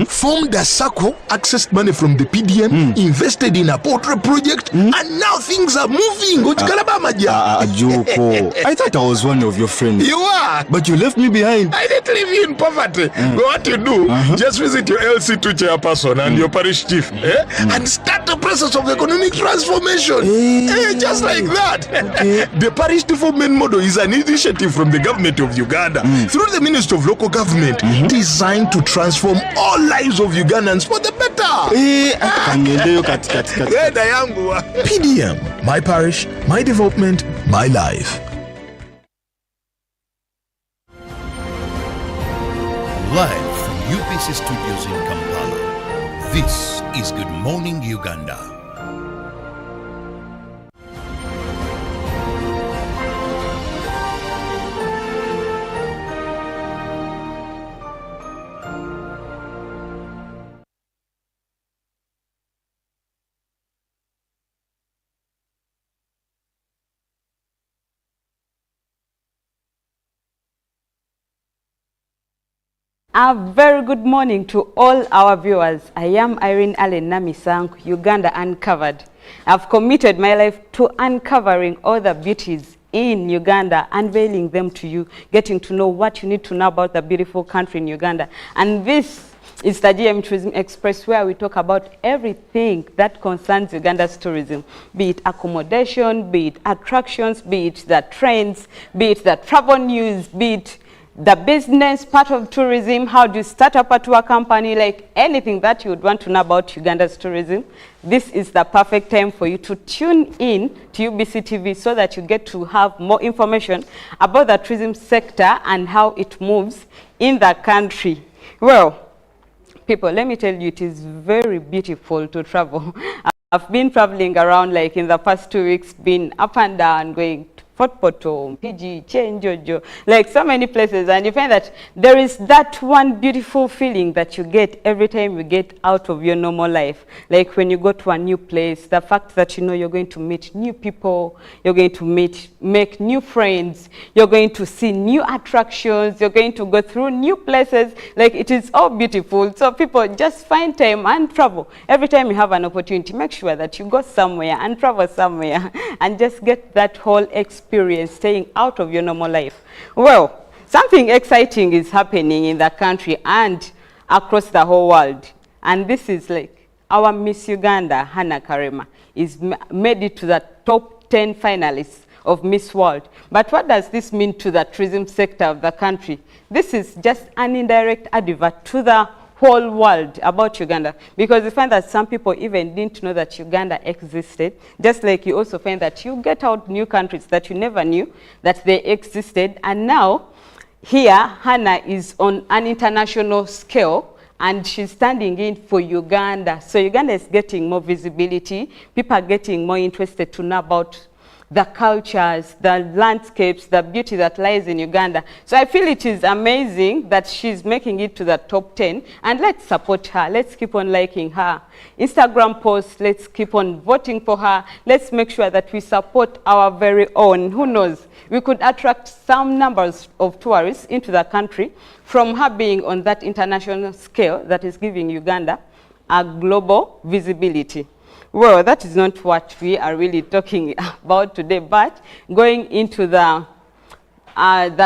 formed a circle, accessed money from the PDM, invested in a portrait project, and now things are moving. Joko, I thought I was one of your friends. You are. But you left me behind. I didn't leave you in poverty. What you do, just visit your LC2 chairperson and your parish chief and start the process of economic transformation. Just like that. The parish development model is an initiative from the government of Uganda through the Ministry of Local Government designed to transform all lives of Ugandans for the better. PDM, my parish, my development, my life. Live from UPC Studios in Kampala, this is Good Morning Uganda. A very good morning to all our viewers. I am Irene Allen Namisank, Uganda Uncovered. I've committed my life to uncovering all the beauties in Uganda, unveiling them to you, getting to know what you need to know about the beautiful country in Uganda. And this is the GM Tourism Express, where we talk about everything that concerns Uganda's tourism, be it accommodation, be it attractions, be it the trends, be it the travel news, be it the business part of tourism, how do you start up a tour company, like anything that you would want to know about Uganda's tourism. This is the perfect time for you to tune in to UBC TV so that you get to have more information about the tourism sector and how it moves in the country. Well, people, let me tell you, it is very beautiful to travel. I've been traveling around, like in the past 2 weeks, been up and down, going Fort Poto, PG, Chenjojo, like so many places, and you find that there is that one beautiful feeling that you get every time you get out of your normal life. Like when you go to a new place, the fact that you know you're going to meet new people, you're going to make new friends, you're going to see new attractions, you're going to go through new places, like it is all beautiful. So people, just find time and travel. Every time you have an opportunity, make sure that you go somewhere and travel somewhere and just get that whole experience, staying out of your normal life. Well, something exciting is happening in the country and across the whole world. And this is like our Miss Uganda, Hannah Karema, is made it to the top 10 finalists of Miss World. But what does this mean to the tourism sector of the country? This is just an indirect advert to the whole world about Uganda, because you find that some people even didn't know that Uganda existed, just like you also find that you get out new countries that you never knew that they existed. And now here Hannah is on an international scale and she's standing in for Uganda. So Uganda is getting more visibility. People are getting more interested to know about the cultures, the landscapes, the beauty that lies in Uganda. So I feel it is amazing that she's making it to the top 10, and let's support her. Let's keep on liking her Instagram posts. Let's keep on voting for her. Let's make sure that we support our very own. Who knows? We could attract some numbers of tourists into the country from her being on that international scale that is giving Uganda a global visibility. Well, that is not what we are really talking about today, but going into the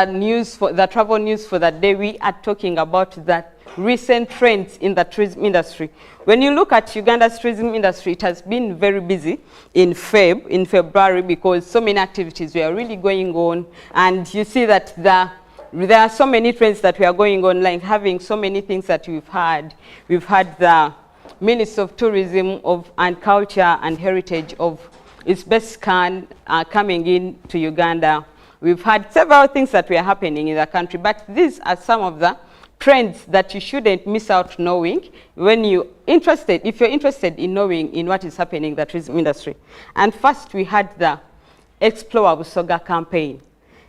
news, for the travel news for the day, we are talking about the recent trends in the tourism industry. When you look at Uganda's tourism industry, it has been very busy in February, because so many activities were really going on, and you see that there are so many trends that we are going on, like having so many things that we've had. We've had the Minister of Tourism and Culture and Heritage of Uzbekistan coming in to Uganda. We've had several things that were happening in the country, but these are some of the trends that you shouldn't miss out knowing when you're interested, if you're interested in knowing in what is happening in the tourism industry. And first we had the Explore Busoga campaign.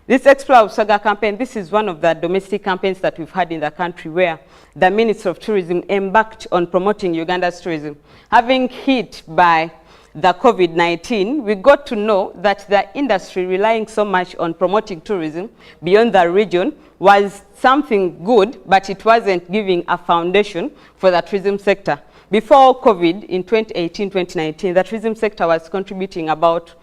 This Explore Busoga campaign, this is one of the domestic campaigns that we've had in the country, where the Minister of Tourism embarked on promoting Uganda's tourism, having hit by the COVID-19, we got to know that the industry relying so much on promoting tourism beyond the region was something good, but it wasn't giving a foundation for the tourism sector. Before COVID, in 2018-2019, the tourism sector was contributing about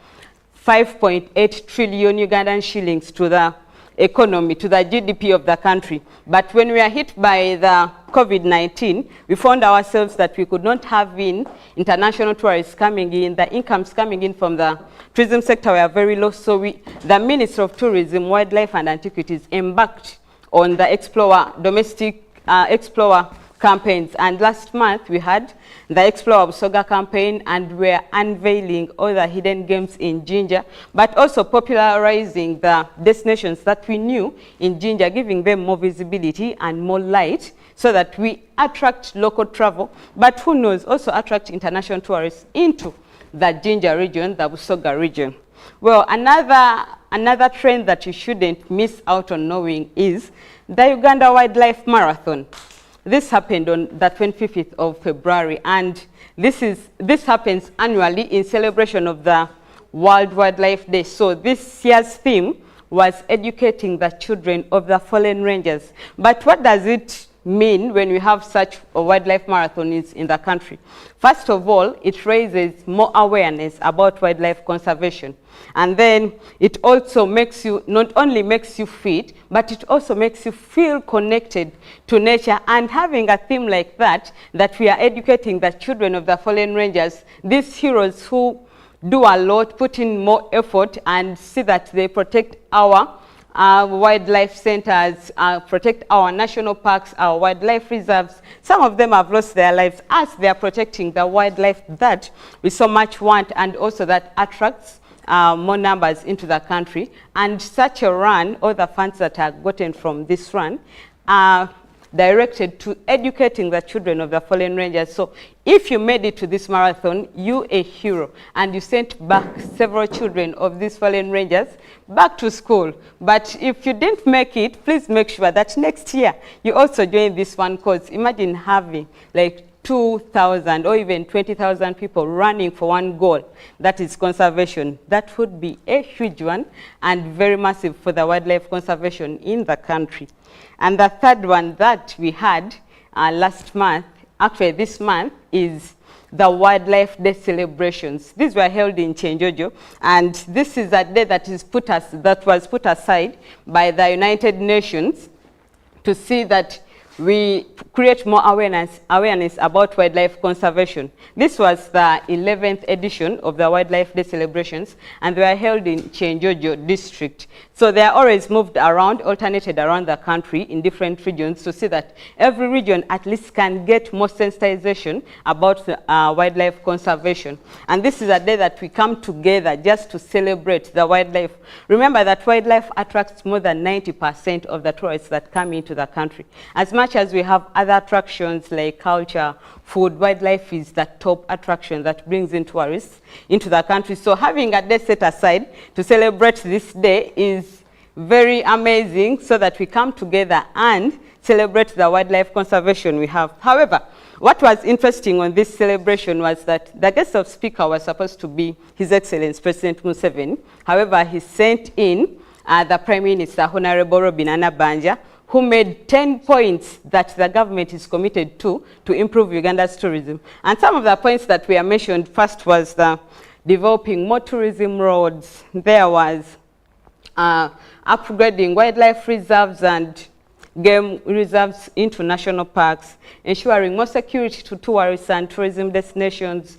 5.8 trillion Ugandan shillings to the economy, to the GDP of the country. But when we are hit by the COVID-19, we found ourselves that we could not have international tourists coming in. The incomes coming in from the tourism sector were very low. So the Minister of Tourism, Wildlife and Antiquities embarked on the domestic Explorer campaigns. And last month we had the Explorer Busoga campaign, and we're unveiling all the hidden games in Jinja, but also popularizing the destinations that we knew in Jinja, giving them more visibility and more light so that we attract local travel, but who knows, also attract international tourists into the Jinja region, the Busoga region. Well, another trend that you shouldn't miss out on knowing is the Uganda Wildlife Marathon. This happened on the 25th of February, and this happens annually in celebration of the World Wildlife Day. So this year's theme was educating the children of the fallen rangers. But what does it mean when we have such a wildlife marathon in the country? First of all, it raises more awareness about wildlife conservation. And then it also not only makes you fit, but it also makes you feel connected to nature. And having a theme like that we are educating the children of the fallen rangers, these heroes who do a lot, put in more effort, and see that they protect our wildlife centers, protect our national parks, our wildlife reserves. Some of them have lost their lives as they are protecting the wildlife that we so much want, and also that attracts more numbers into the country. And such a run, all the funds that are gotten from this run are directed to educating the children of the fallen rangers. So if you made it to this marathon, you a hero, and you sent back several children of these fallen rangers back to school. But if you didn't make it, please make sure that next year you also join this one, cause imagine having like 2,000 or even 20,000 people running for one goal, that is conservation. That would be a huge one and very massive for the wildlife conservation in the country. And the third one that we had last month, actually this month, is the Wildlife Day celebrations. These were held in Chenjojo, and this is a day that was put aside by the United Nations to see that we create more awareness about wildlife conservation. This was the 11th edition of the Wildlife Day celebrations, and they were held in Chenjojo district. So they are always moved around, alternated around the country in different regions to see that every region at least can get more sensitization about wildlife conservation. And this is a day that we come together just to celebrate the wildlife. Remember that wildlife attracts more than 90% of the tourists that come into the country. As much as we have other attractions like culture, food, wildlife is the top attraction that brings in tourists into the country. So having a day set aside to celebrate this day is very amazing, so that we come together and celebrate the wildlife conservation we have. However, what was interesting on this celebration was that the guest of speaker was supposed to be His Excellency President Museveni. However, he sent in the Prime Minister, Honorable Robin Banja, who made 10 points that the government is committed to improve Uganda's tourism. And some of the points that were mentioned first was the developing more tourism roads. There was upgrading wildlife reserves and game reserves into national parks, ensuring more security to tourists and tourism destinations,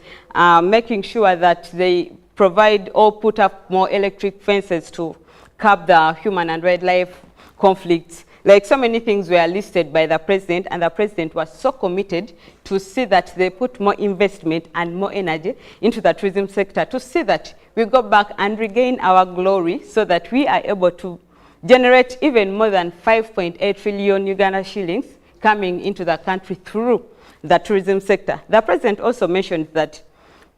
making sure that they provide or put up more electric fences to curb the human and wildlife conflicts. Like, so many things were listed by the president, and the president was so committed to see that they put more investment and more energy into the tourism sector to see that we go back and regain our glory, so that we are able to generate even more than 5.8 trillion Uganda shillings coming into the country through the tourism sector. The president also mentioned that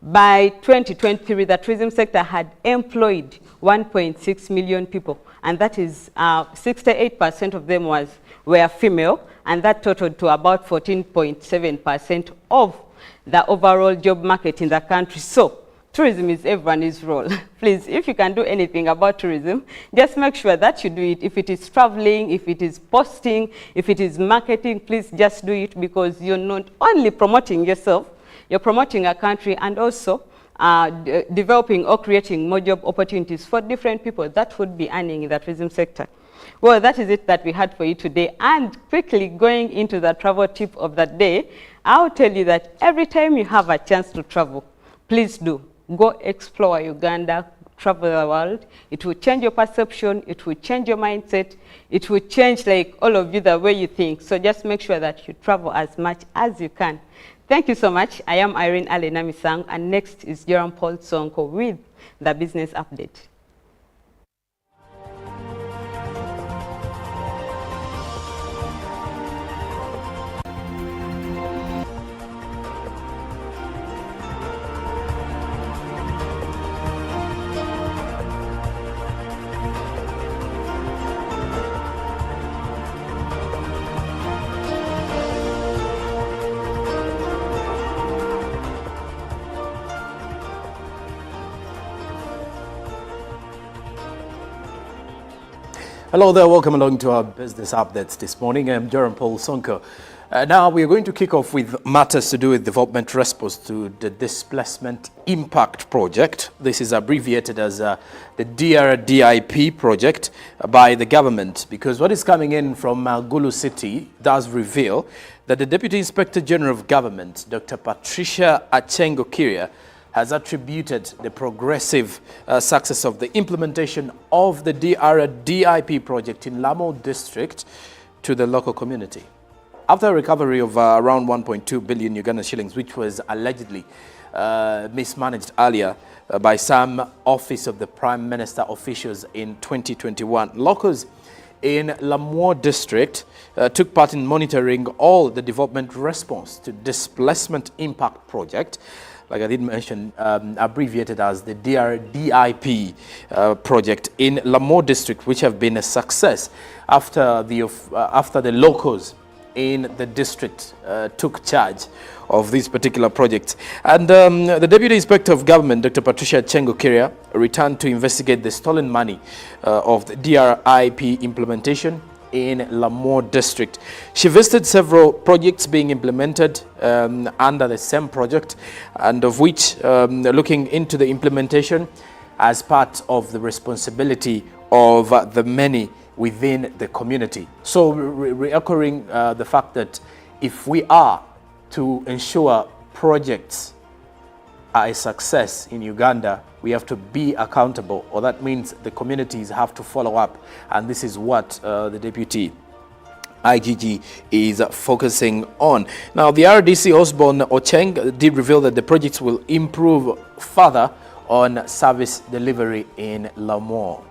by 2023, the tourism sector had employed 1.6 million people, and that is 68% of them were female, and that totaled to about 14.7% of the overall job market in the country. So tourism is everyone's role. Please, if you can do anything about tourism, just make sure that you do it. If it is traveling, if it is posting, if it is marketing, please just do it, because you're not only promoting yourself, you're promoting a country, and also developing or creating more job opportunities for different people that would be earning in the tourism sector. Well, that is it that we had for you today. And quickly going into the travel tip of the day, I'll tell you that every time you have a chance to travel, please do. Go explore Uganda, travel the world. It will change your perception, it will change your mindset, it will change, like, all of you, the way you think. So just make sure that you travel as much as you can. Thank you so much. I am Irene Alenamisang, and next is Joram Paul Sonko with the business update. Hello there, welcome along to our business updates this morning. I'm Joram Paul Sonko. Now we are going to kick off with matters to do with development response to the Displacement Impact Project. This is abbreviated as the DRDIP project by the government, because what is coming in from Gulu City does reveal that the Deputy Inspector General of Government, Dr. Patricia Achengo Kiria, has attributed the progressive success of the implementation of the DRDIP project in Lamo district to the local community. After a recovery of around 1.2 billion Uganda shillings, which was allegedly mismanaged earlier by some Office of the Prime Minister officials in 2021, locals in Lamo district took part in monitoring all the development response to Displacement Impact Project, like I did mention, abbreviated as the DRDIP project in Lamo district, which have been a success after the locals in the district took charge of these particular projects. And the Deputy Inspector of Government, Dr. Patricia Achengo Kiria, returned to investigate the stolen money of the DRIP implementation in Lamo district. She visited several projects being implemented under the same project, and of which looking into the implementation as part of the responsibility of the many within the community. So reoccurring the fact that if we are to ensure projects are a success in Uganda, we have to be accountable, or that means the communities have to follow up, and this is what the Deputy IGG is focusing on. Now, the RDC Osborne Ocheng did reveal that the projects will improve further on service delivery in Lamo.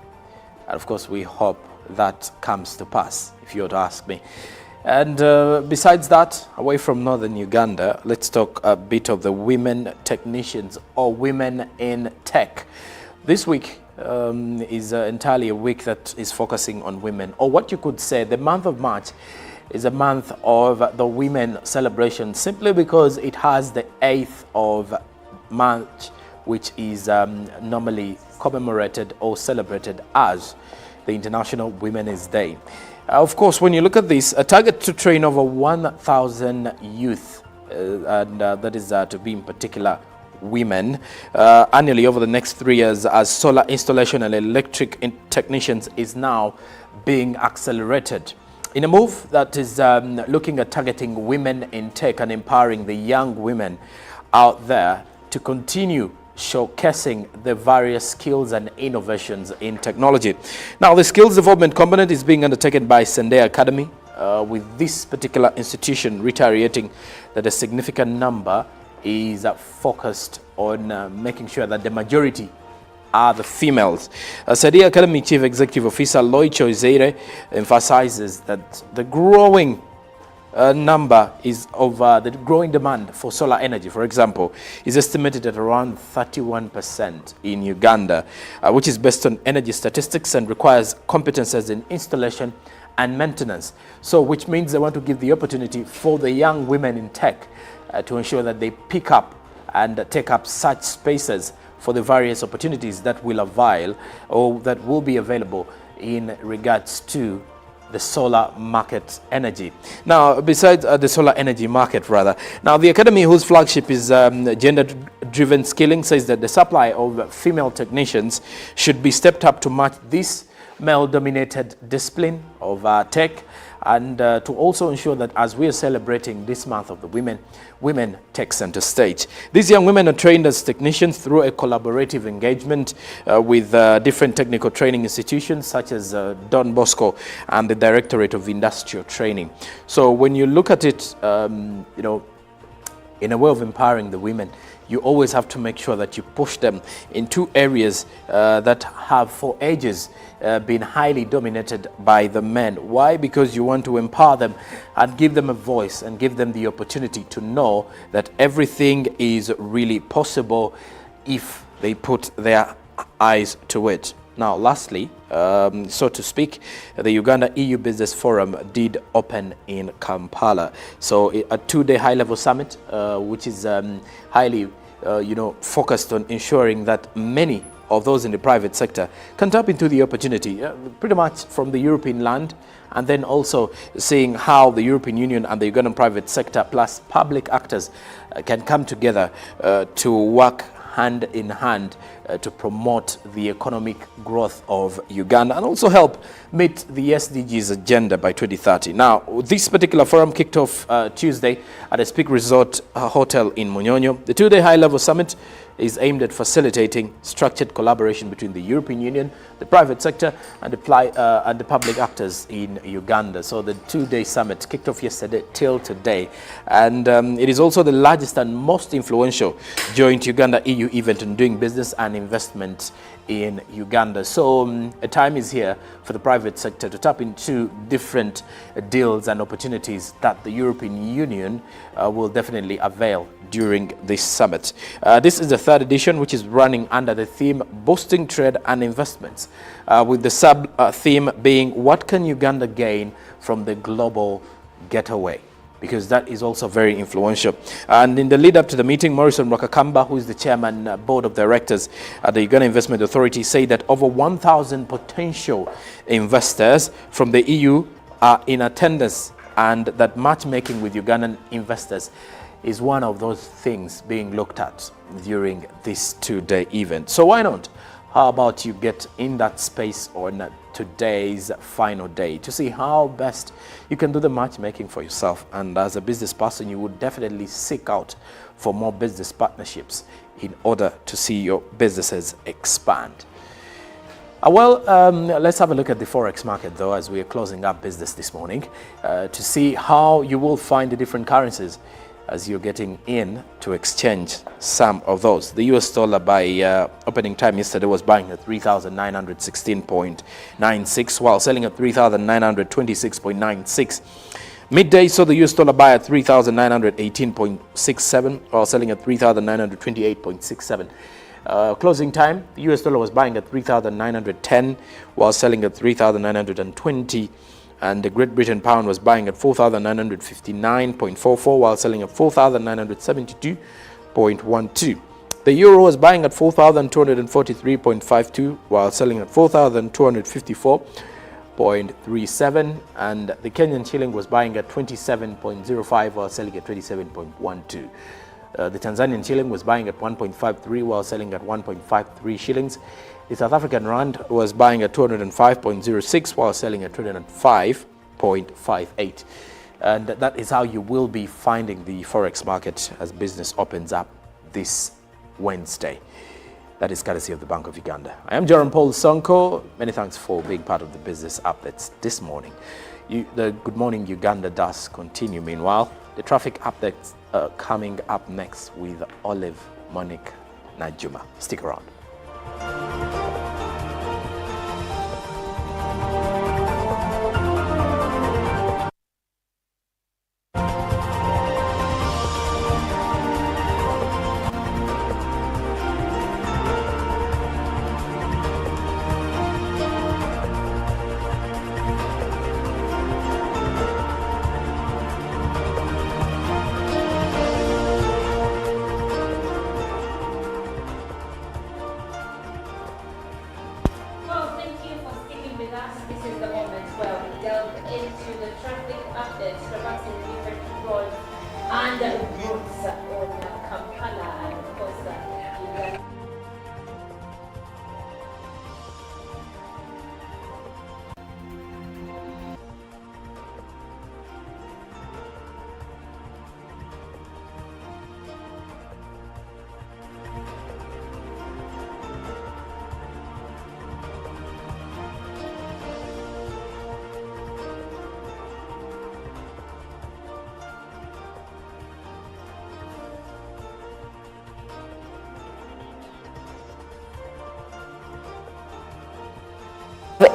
And of course, we hope that comes to pass, if you were to ask me. And besides that, away from northern Uganda, let's talk a bit of the women technicians, or women in tech. This week is entirely a week that is focusing on women, or what you could say the month of March is a month of the women celebration, simply because it has the 8th of March, which is normally commemorated or celebrated as the International Women's Day. Of course, when you look at this, a target to train over 1,000 youth, and that is to be in particular women, annually over the next 3 years as solar installation and electric technicians is now being accelerated. In a move that is looking at targeting women in tech and empowering the young women out there to continue showcasing the various skills and innovations in technology. Now, the skills development component is being undertaken by Sendai Academy, with this particular institution reiterating that a significant number is focused on making sure that the majority are the females. Sendai Academy Chief Executive Officer Loicho Zeire emphasizes that the growing number is of the growing demand for solar energy, for example, is estimated at around 31% in Uganda, which is based on energy statistics and requires competences in installation and maintenance. So which means they want to give the opportunity for the young women in tech to ensure that they pick up and take up such spaces for the various opportunities that will avail or that will be available in regards to the solar market energy. Now, besides the solar energy market, rather. Now, the Academy, whose flagship is gender-driven skilling, says that the supply of female technicians should be stepped up to match this male-dominated discipline of tech, and to also ensure that as we are celebrating this month of the women take center stage. These young women are trained as technicians through a collaborative engagement with different technical training institutions such as Don Bosco and the Directorate of Industrial Training. So when you look at it, you know, in a way of empowering the women, you always have to make sure that you push them in two areas that have for ages been highly dominated by the men. Why? Because you want to empower them and give them a voice and give them the opportunity to know that everything is really possible if they put their eyes to it. Now, lastly, so to speak, the Uganda EU Business Forum did open in Kampala. So a two-day high-level summit, which is highly, focused on ensuring that many of those in the private sector can tap into the opportunity, pretty much from the European land, and then also seeing how the European Union and the Ugandan private sector plus public actors can come together to work hand in hand to promote the economic growth of Uganda and also help meet the SDGs agenda by 2030. Now, this particular forum kicked off Tuesday at a Speak Resort Hotel in Munyonyo. The two-day high-level summit is aimed at facilitating structured collaboration between the European Union, the private sector, and the public actors in Uganda. So the two-day summit kicked off yesterday till today, and it is also the largest and most influential joint Uganda-EU event on doing business and investment in Uganda. So a time is here for the private sector to tap into different deals and opportunities that the European Union will definitely avail during this summit. This is the third edition, which is running under the theme Boosting Trade and Investments, with the sub-theme being What Can Uganda Gain from the Global Getaway? Because that is also very influential. And in the lead up to the meeting, Morrison Rwakakamba, who is the chairman board of directors at the Uganda Investment Authority, said that over 1,000 potential investors from the EU are in attendance, and that matchmaking with Ugandan investors is one of those things being looked at during this two-day event. So why not? How about you get in that space on today's final day to see how best you can do the matchmaking for yourself? And as a business person, you would definitely seek out for more business partnerships in order to see your businesses expand. Let's have a look at the Forex market, though, as we are closing up business this morning, to see how you will find the different currencies as you're getting in to exchange some of those. The US dollar by opening time yesterday was buying at 3,916.96 while selling at 3,926.96. Midday saw the US dollar buy at 3,918.67 while selling at 3,928.67. Closing time, the US dollar was buying at 3,910 while selling at 3,920. And the Great Britain pound was buying at 4,959.44 while selling at 4,972.12. The euro was buying at 4,243.52 while selling at 4,254.37, and the Kenyan shilling was buying at 27.05 while selling at 27.12. The Tanzanian shilling was buying at 1.53 while selling at 1.53 shillings. The South African rand was buying at 205.06 while selling at 205.58. And that is how you will be finding the Forex market as business opens up this Wednesday. That is courtesy of the Bank of Uganda. I am Joram Paul Sonko. Many thanks for being part of the business updates this morning. The Good Morning Uganda does continue. Meanwhile, the traffic updates are coming up next with Olive Monique Najuma. Stick around.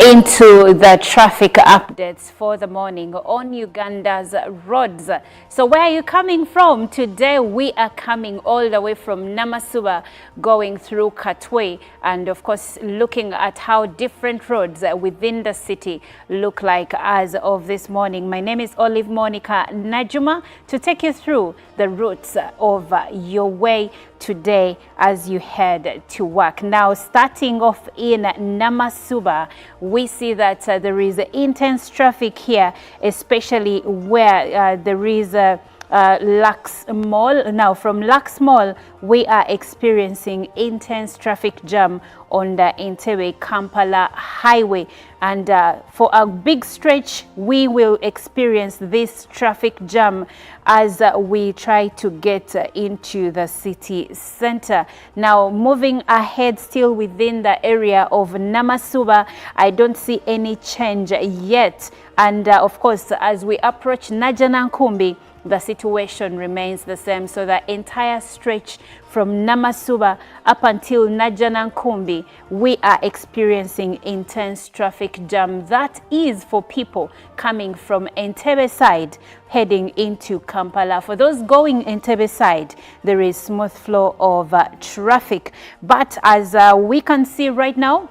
into the traffic updates for the morning on Uganda's roads. So where are you coming from? Today we are coming all the way from Namasuba, going through Katwe, and of course looking at how different roads within the city look like as of this morning. My name is Olive Monica Najuma to take you through the routes of your way today as you head to work. Now, starting off in Namasuba, we see that there is intense traffic here, especially where there is Lux Mall. Now, from Lux Mall, we are experiencing intense traffic jam on the Entebbe Kampala highway, and for a big stretch we will experience this traffic jam as we try to get into the city center. Now, moving ahead still within the area of Namasuba, I don't see any change yet, and of course as we approach Najanankumbi, the situation remains the same. So the entire stretch from Namasuba up until Najanankumbi, we are experiencing intense traffic jam. That is for people coming from Entebbe side heading into Kampala. For those going Entebbe side, there is smooth flow of traffic. But as we can see right now,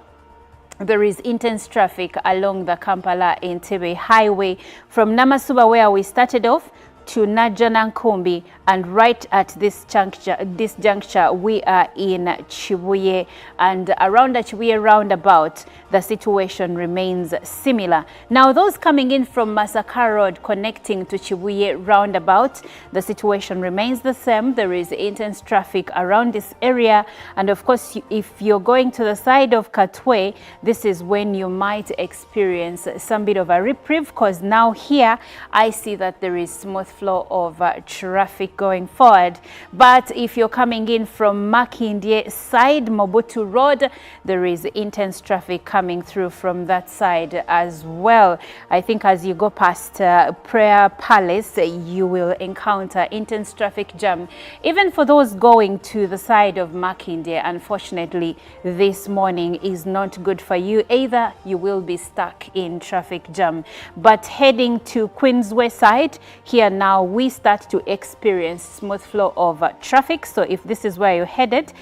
there is intense traffic along the Kampala-Entebbe highway from Namasuba, where we started off, to Najanankumbi, and right at this juncture we are in Chibuye, and around the Chibuye roundabout the situation remains similar. Now, those coming in from Masaka Road connecting to Chibuye roundabout, the situation remains the same. There is intense traffic around this area, and of course if you're going to the side of Katwe, this is when you might experience some bit of a reprieve, because now here I see that there is smooth flow of traffic going forward. But if you're coming in from Makindye side, Mobutu Road, there is intense traffic coming through from that side as well. I think as you go past Prayer Palace, you will encounter intense traffic jam. Even for those going to the side of Makindye, unfortunately this morning is not good for you. Either you will be stuck in traffic jam. But heading to Queensway side, here now we start to experience smooth flow of traffic. So if this is where you're headed,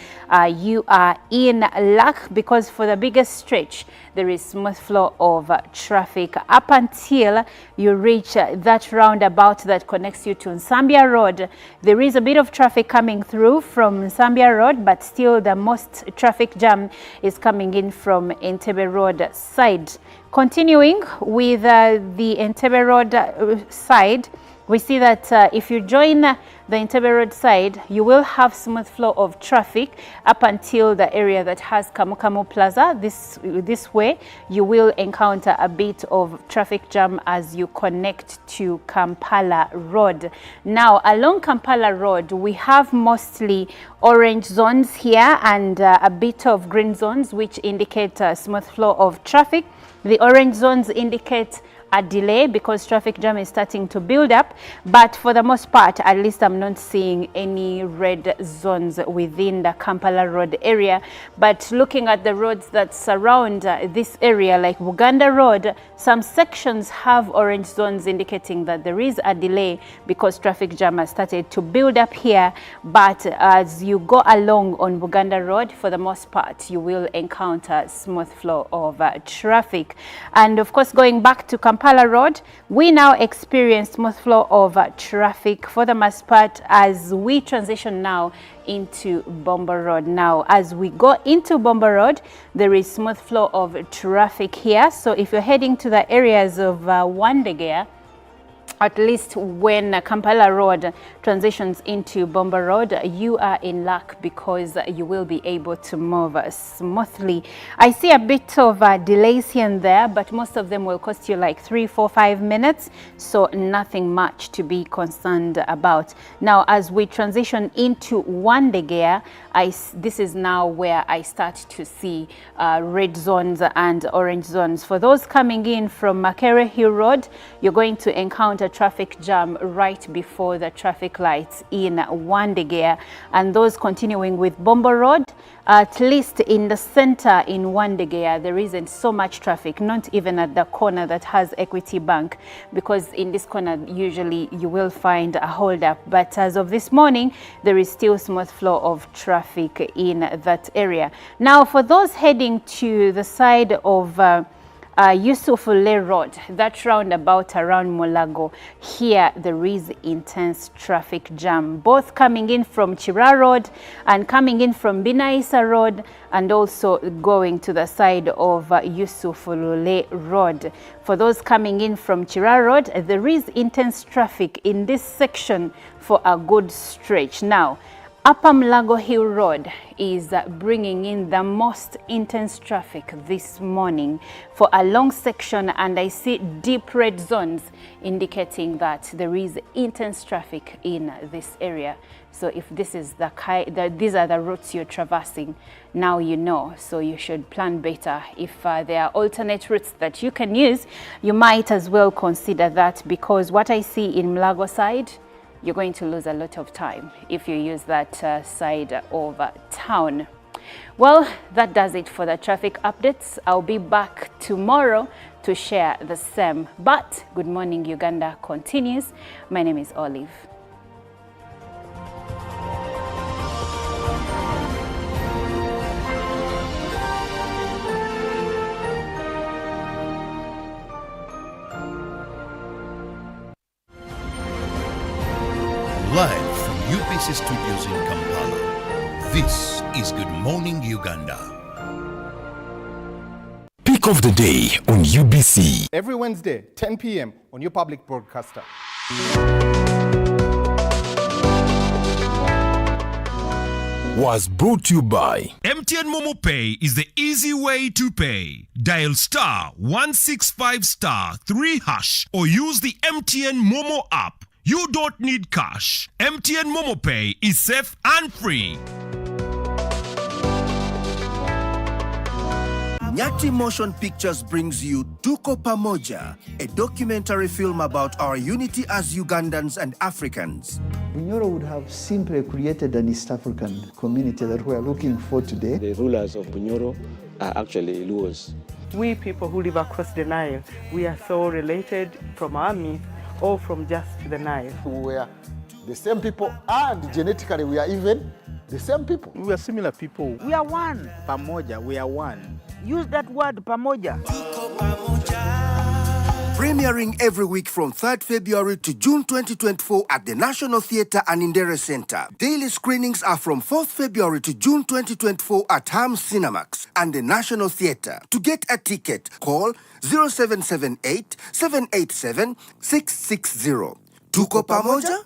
you are in luck, because for the biggest stretch there is smooth flow of traffic up until you reach that roundabout that connects you to Nsambia Road. There is a bit of traffic coming through from Nsambia Road, but still the most traffic jam is coming in from Entebbe Road side. Continuing with the Entebbe Road side, we see that if you join the Entebbe Road side, you will have smooth flow of traffic up until the area that has Kamukamu Plaza. This way, you will encounter a bit of traffic jam as you connect to Kampala Road. Now, along Kampala Road, we have mostly orange zones here and a bit of green zones, which indicate smooth flow of traffic. The orange zones indicate a delay because traffic jam is starting to build up, but for the most part, at least I'm not seeing any red zones within the Kampala Road area. But looking at the roads that surround this area, like Uganda Road, some sections have orange zones indicating that there is a delay because traffic jam has started to build up here. But as you go along on Uganda Road, for the most part, you will encounter smooth flow of traffic. And of course, going back to Kampala Road, we now experience smooth flow of traffic for the most part as we transition now into Bombo Road. Now, as we go into Bombo Road, there is smooth flow of traffic here. So if you're heading to the areas of Wandegea, at least when Kampala Road transitions into Bombo Road, you are in luck because you will be able to move smoothly. I see a bit of delays here and there, but most of them will cost you like 3, 4, 5 minutes, so nothing much to be concerned about. Now, as we transition into Wandegea, this is now where I start to see red zones and orange zones. For those coming in from Makere Hill Road, you're going to encounter traffic jam right before the traffic lights in Wandegea, and those continuing with Bombo Road, at least in the center in Wandegea, there isn't so much traffic, not even at the corner that has Equity Bank, because in this corner usually you will find a holdup. But as of this morning, there is still smooth flow of traffic in that area. Now, for those heading to the side of Yusufule Road, that roundabout around Mulago, here there is intense traffic jam, both coming in from Chira Road and coming in from Binaisa Road, and also going to the side of Yusufule Road. For those coming in from Chira Road, there is intense traffic in this section for a good stretch. Now, Upper Mulago Hill Road is bringing in the most intense traffic this morning for a long section, and I see deep red zones indicating that there is intense traffic in this area. So if this is these are the routes you're traversing, now you know, so you should plan better. If there are alternate routes that you can use, you might as well consider that, because what I see in Mulago side, you're going to lose a lot of time if you use that side of town. Well, that does it for the traffic updates. I'll be back tomorrow to share the same. But Good Morning Uganda continues. My name is Olive. Live from UBC Studios in Kampala, this is Good Morning Uganda. Pick of the day on UBC. Every Wednesday, 10 p.m. on your public broadcaster. Was brought to you by MTN Momo Pay is the easy way to pay. Dial *165*3# or use the MTN Momo app. You don't need cash. MTN Momo Pay is safe and free. Nyati Motion Pictures brings you Tuko Pamoja, a documentary film about our unity as Ugandans and Africans. Bunyoro would have simply created an East African community that we are looking for today. The rulers of Bunyoro are actually Luos. We people who live across the Nile, we are so related from our myth or from just the Nile. We are the same people, and genetically we are even the same people. We are similar people. We are one. Pamoja, we are one. Use that word, pamoja. Premiering every week from 3rd February to June 2024 at the National Theatre and Indere Center. Daily screenings are from 4th February to June 2024 at Ham Cinemax and the National Theatre. To get a ticket, call 0778 787 660. Tuko Pamoja?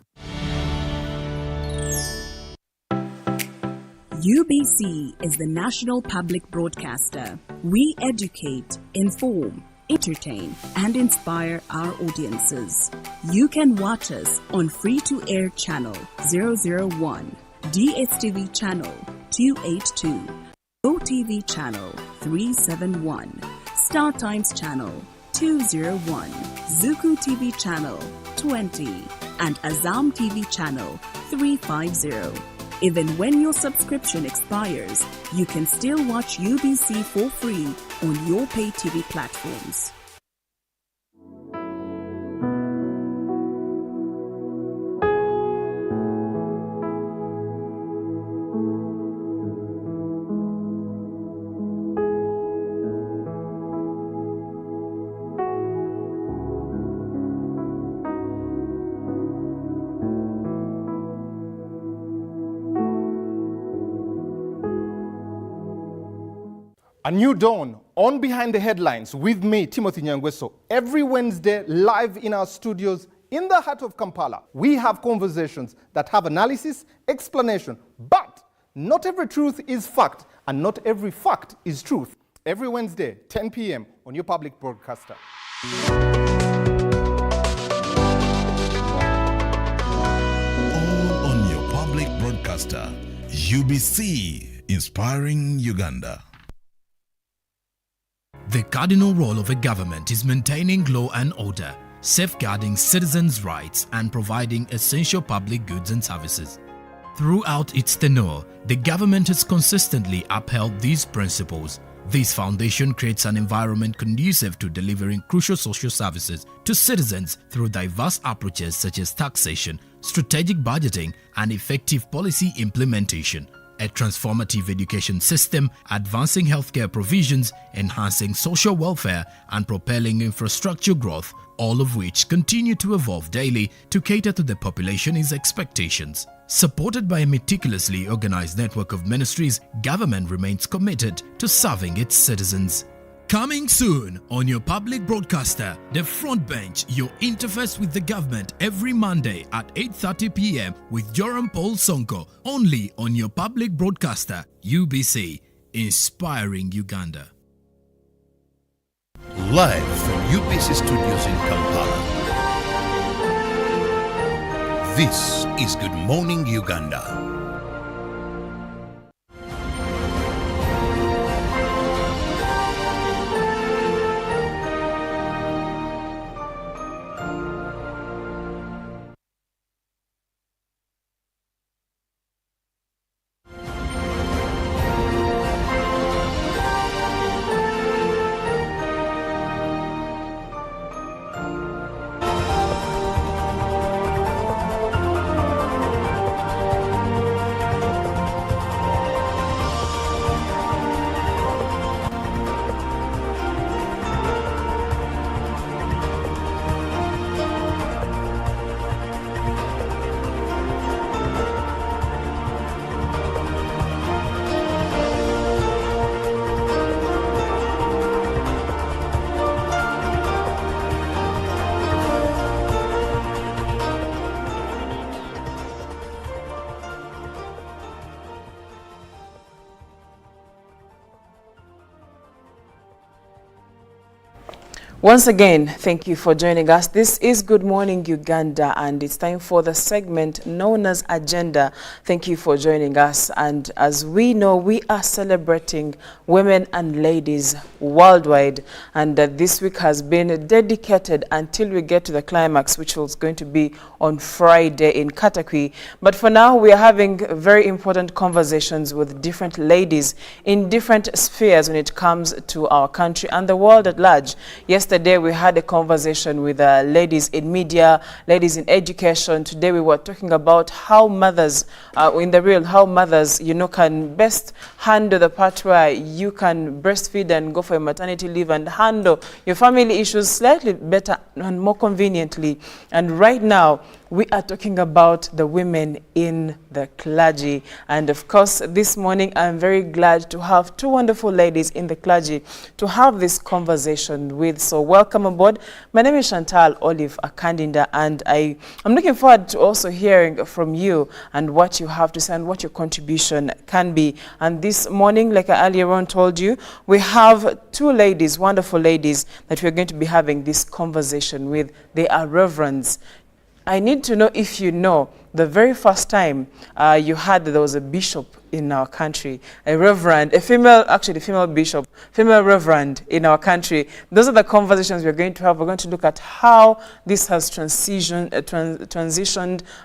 UBC is the national public broadcaster. We educate, inform, entertain, and inspire our audiences. You can watch us on free-to-air channel 001, DSTV channel 282, OTV channel 371, Star Times channel 201, Zuku TV channel 20, and Azam TV channel 350. Even when your subscription expires, you can still watch UBC for free on your pay TV platforms. A new dawn on Behind the Headlines with me, Timothy Nyangweso. Every Wednesday, live in our studios in the heart of Kampala, we have conversations that have analysis, explanation, but not every truth is fact, and not every fact is truth. Every Wednesday, 10 p.m. on your public broadcaster. All on your public broadcaster. UBC, inspiring Uganda. The cardinal role of a government is maintaining law and order, safeguarding citizens' rights and providing essential public goods and services. Throughout its tenure, the government has consistently upheld these principles. This foundation creates an environment conducive to delivering crucial social services to citizens through diverse approaches such as taxation, strategic budgeting, and effective policy implementation. A transformative education system, advancing healthcare provisions, enhancing social welfare, and propelling infrastructure growth, all of which continue to evolve daily to cater to the population's expectations. Supported by a meticulously organized network of ministries, government remains committed to serving its citizens. Coming soon on your public broadcaster, The Front Bench, your interface with the government every Monday at 8:30 p.m. with Joram Paul Sonko, only on your public broadcaster, UBC, inspiring Uganda. Live from UBC Studios in Kampala. This is Good Morning Uganda. Once again, thank you for joining us. This is Good Morning Uganda, and it's time for the segment known as Agenda. Thank you for joining us. And as we know, we are celebrating women and ladies worldwide. And this week has been dedicated until we get to the climax, which was going to be on Friday in Katakwi. But for now, we are having very important conversations with different ladies in different spheres when it comes to our country and the world at large. Yesterday, we had a conversation with ladies in media, ladies in education. Today, we were talking about how mothers, how mothers, can best handle the part where you can breastfeed and go for a maternity leave and handle your family issues slightly better and more conveniently. And right now, we are talking about the women in the clergy. And of course, this morning, I'm very glad to have two wonderful ladies in the clergy to have this conversation with. So welcome aboard. My name is Chantal Olive Akandinda, and I'm looking forward to also hearing from you and what you have to say and what your contribution can be. And this morning, like I earlier on told you, we have two ladies, wonderful ladies, that we're going to be having this conversation with. They are reverends. I need to know if you know the very first time you heard that there was a bishop in our country, a reverend, a female bishop, female reverend in our country. Those are the conversations we're going to have. We're going to look at how this has transitioned.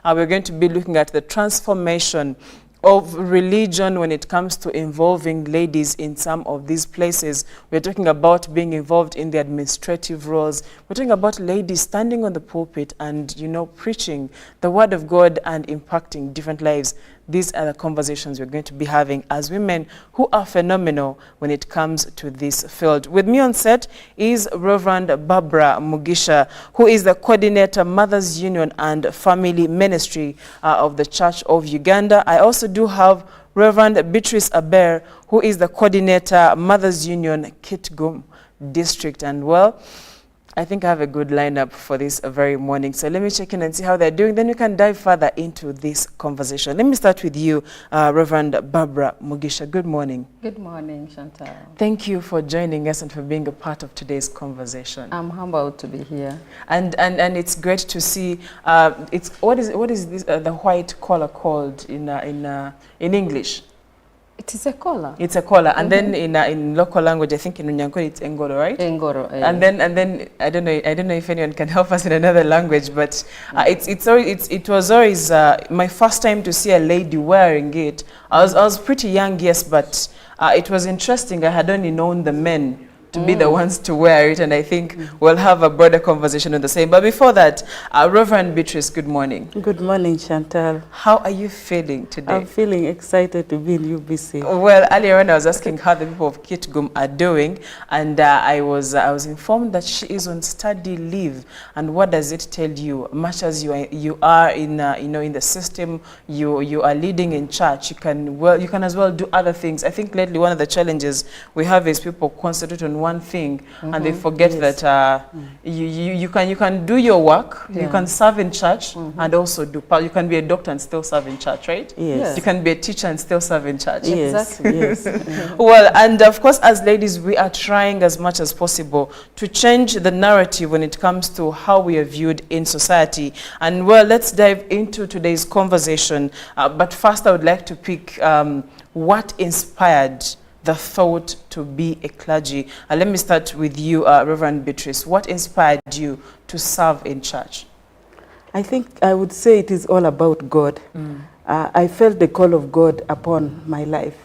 We're going to be looking at the transformation of religion when it comes to involving ladies in some of these places. We're talking about being involved in the administrative roles. We're talking about ladies standing on the pulpit and, preaching the word of God and impacting different lives. These are the conversations we're going to be having as women who are phenomenal when it comes to this field. With me on set is Reverend Barbara Mugisha, who is the coordinator, Mothers Union and Family Ministry of the Church of Uganda. I also do have Reverend Beatrice Aber, who is the coordinator, Mothers Union, Kitgum District. And well, I think I have a good lineup for this very morning. So let me check in and see how they're doing. Then we can dive further into this conversation. Let me start with you, Reverend Barbara Mugisha. Good morning. Good morning, Chantal. Thank you for joining us and for being a part of today's conversation. I'm humbled to be here. And it's great to see. What is this the white collar called in English? It is a collar. It's a collar, and then in local language, I think in Unyankole it's engoro, right? Engoro. And then I don't know if anyone can help us in another language, but it was always my first time to see a lady wearing it. I was pretty young, yes, but it was interesting. I had only known the men to be the ones to wear it, and I think we'll have a broader conversation on the same. But before that, Reverend Beatrice, good morning. Good morning, Chantal. How are you feeling today? I'm feeling excited to be in UBC. Well, earlier on I was asking how the people of Kitgum are doing, and I was informed that she is on study leave. And what does it tell you? Much as you are in in the system, you are leading in church. You can as well do other things. I think lately one of the challenges we have is people concentrate on one thing and they forget that you can do your work, you can serve in church and also you can be a doctor and still serve in church, right? Yes. You can be a teacher and still serve in church. Yes. Exactly. Yes. Well, and of course, as ladies, we are trying as much as possible to change the narrative when it comes to how we are viewed in society. And well, let's dive into today's conversation. But first, I would like to pick what inspired the thought to be a clergy. Let me start with you, Reverend Beatrice. What inspired you to serve in church? I think I would say it is all about God. I felt the call of God upon my life.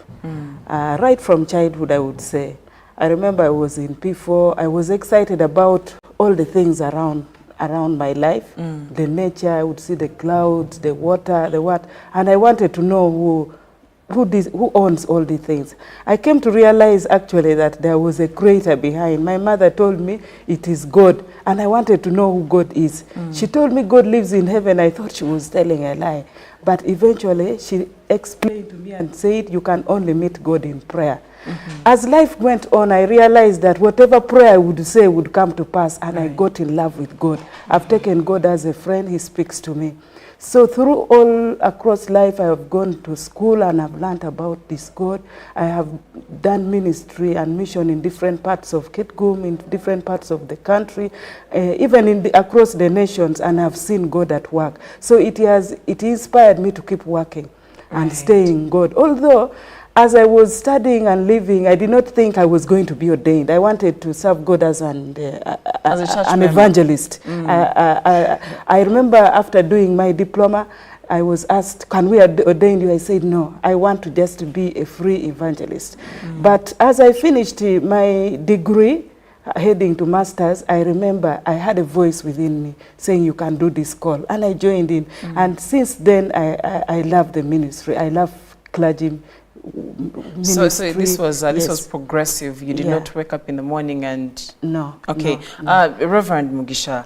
Right from childhood, I would say. I remember I was in P4. I was excited about all the things around my life. The nature, I would see the clouds, the water, the what. And I wanted to know who owns all these things. I came to realize actually that there was a creator behind. My mother told me it is God, and I wanted to know who God is. She told me God lives in heaven. I thought she was telling a lie. But eventually she explained to me and said you can only meet God in prayer. As life went on, I realized that whatever prayer I would say would come to pass, and I got in love with God. I've taken God as a friend. He speaks to me. So through all across life, I have gone to school and I've learned about this God. I have done ministry and mission in different parts of Kitgum, in different parts of the country, even across the nations, and I've seen God at work. So it inspired me to keep working and stay in God. Although, as I was studying and living, I did not think I was going to be ordained. I wanted to serve God as an evangelist. I remember after doing my diploma, I was asked, can we ordain you? I said, no, I want to just be a free evangelist. But as I finished my degree, heading to masters, I remember I had a voice within me saying you can do this call. And I joined in. And since then, I love the ministry. I love clergy. So this was progressive. You did not wake up in the morning and okay. No. Reverend Mugisha,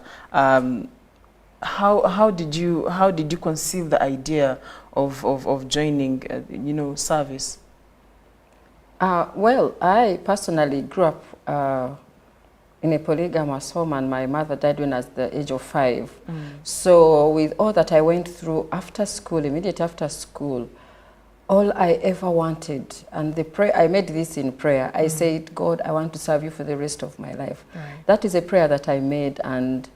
how did you conceive the idea of joining service? Well, I personally grew up in a polygamous home, and my mother died when I was the age of 5. So with all that I went through after school, immediately after school, all I ever wanted, and I made this in prayer. I said, God, I want to serve you for the rest of my life. That is a prayer that I made, and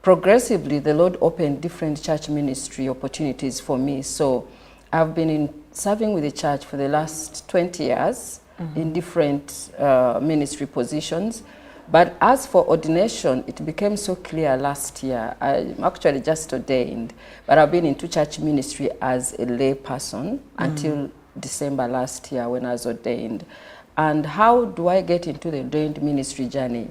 progressively the Lord opened different church ministry opportunities for me. So I've been serving with the church for the last 20 years in different ministry positions. But as for ordination, it became so clear last year. I'm actually just ordained, but I've been into church ministry as a lay person until December last year when I was ordained. And how do I get into the ordained ministry journey?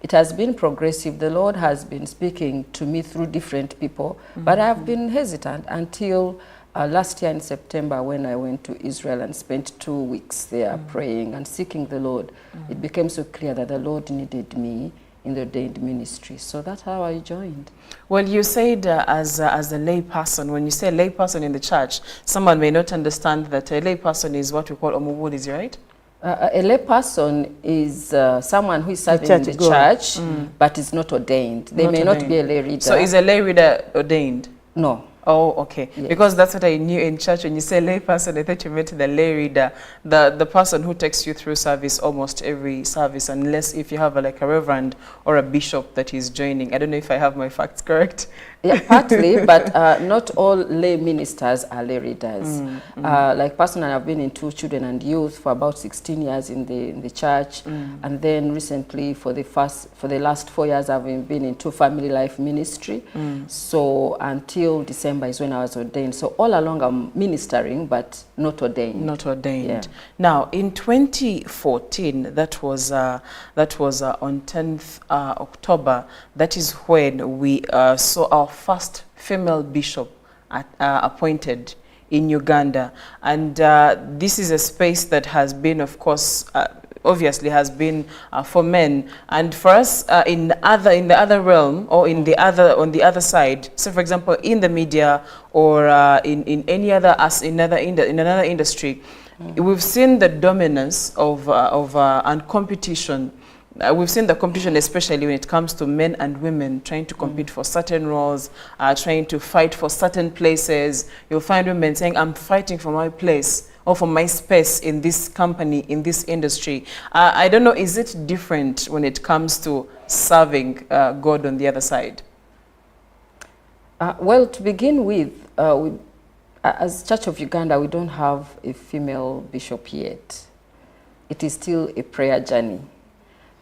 It has been progressive. The Lord has been speaking to me through different people, but I've been hesitant until last year in September when I went to Israel and spent 2 weeks there praying and seeking the Lord. It became so clear that the Lord needed me in the ordained ministry. So that's how I joined. Well, you said as a lay person, when you say lay person in the church, someone may not understand that a lay person is what we call omubulizi, right? A lay person is someone who is serving in the church, but is not ordained. They may not be a lay reader. So is a lay reader ordained? No. Oh, okay. Yes. Because that's what I knew in church. When you say lay person, I thought you meant the lay reader, the person who takes you through service almost every service, unless if you have like a reverend or a bishop that is joining. I don't know if I have my facts correct. Yeah, partly, but not all lay ministers are lay readers. Like personally, I've been in 2 children and youth for about 16 years in the church, and then recently for the last 4 years I've been in 2 family life ministry. So until December is when I was ordained. So all along I'm ministering, but not ordained. Not ordained. Yeah. Now in 2014, that was on 10th October. That is when we saw our first female bishop appointed in Uganda, and this is a space that has been, of course, obviously has been for men, and for us in the other realm, or on the other side. So, for example, in the media or in any other in another industry, we've seen the dominance of and competition. We've seen the competition, especially when it comes to men and women trying to compete for certain roles, trying to fight for certain places. You'll find women saying, I'm fighting for my place or for my space in this company, in this industry. I don't know, is it different when it comes to serving God on the other side? Well, to begin with, as Church of Uganda, we don't have a female bishop yet. It is still a prayer journey.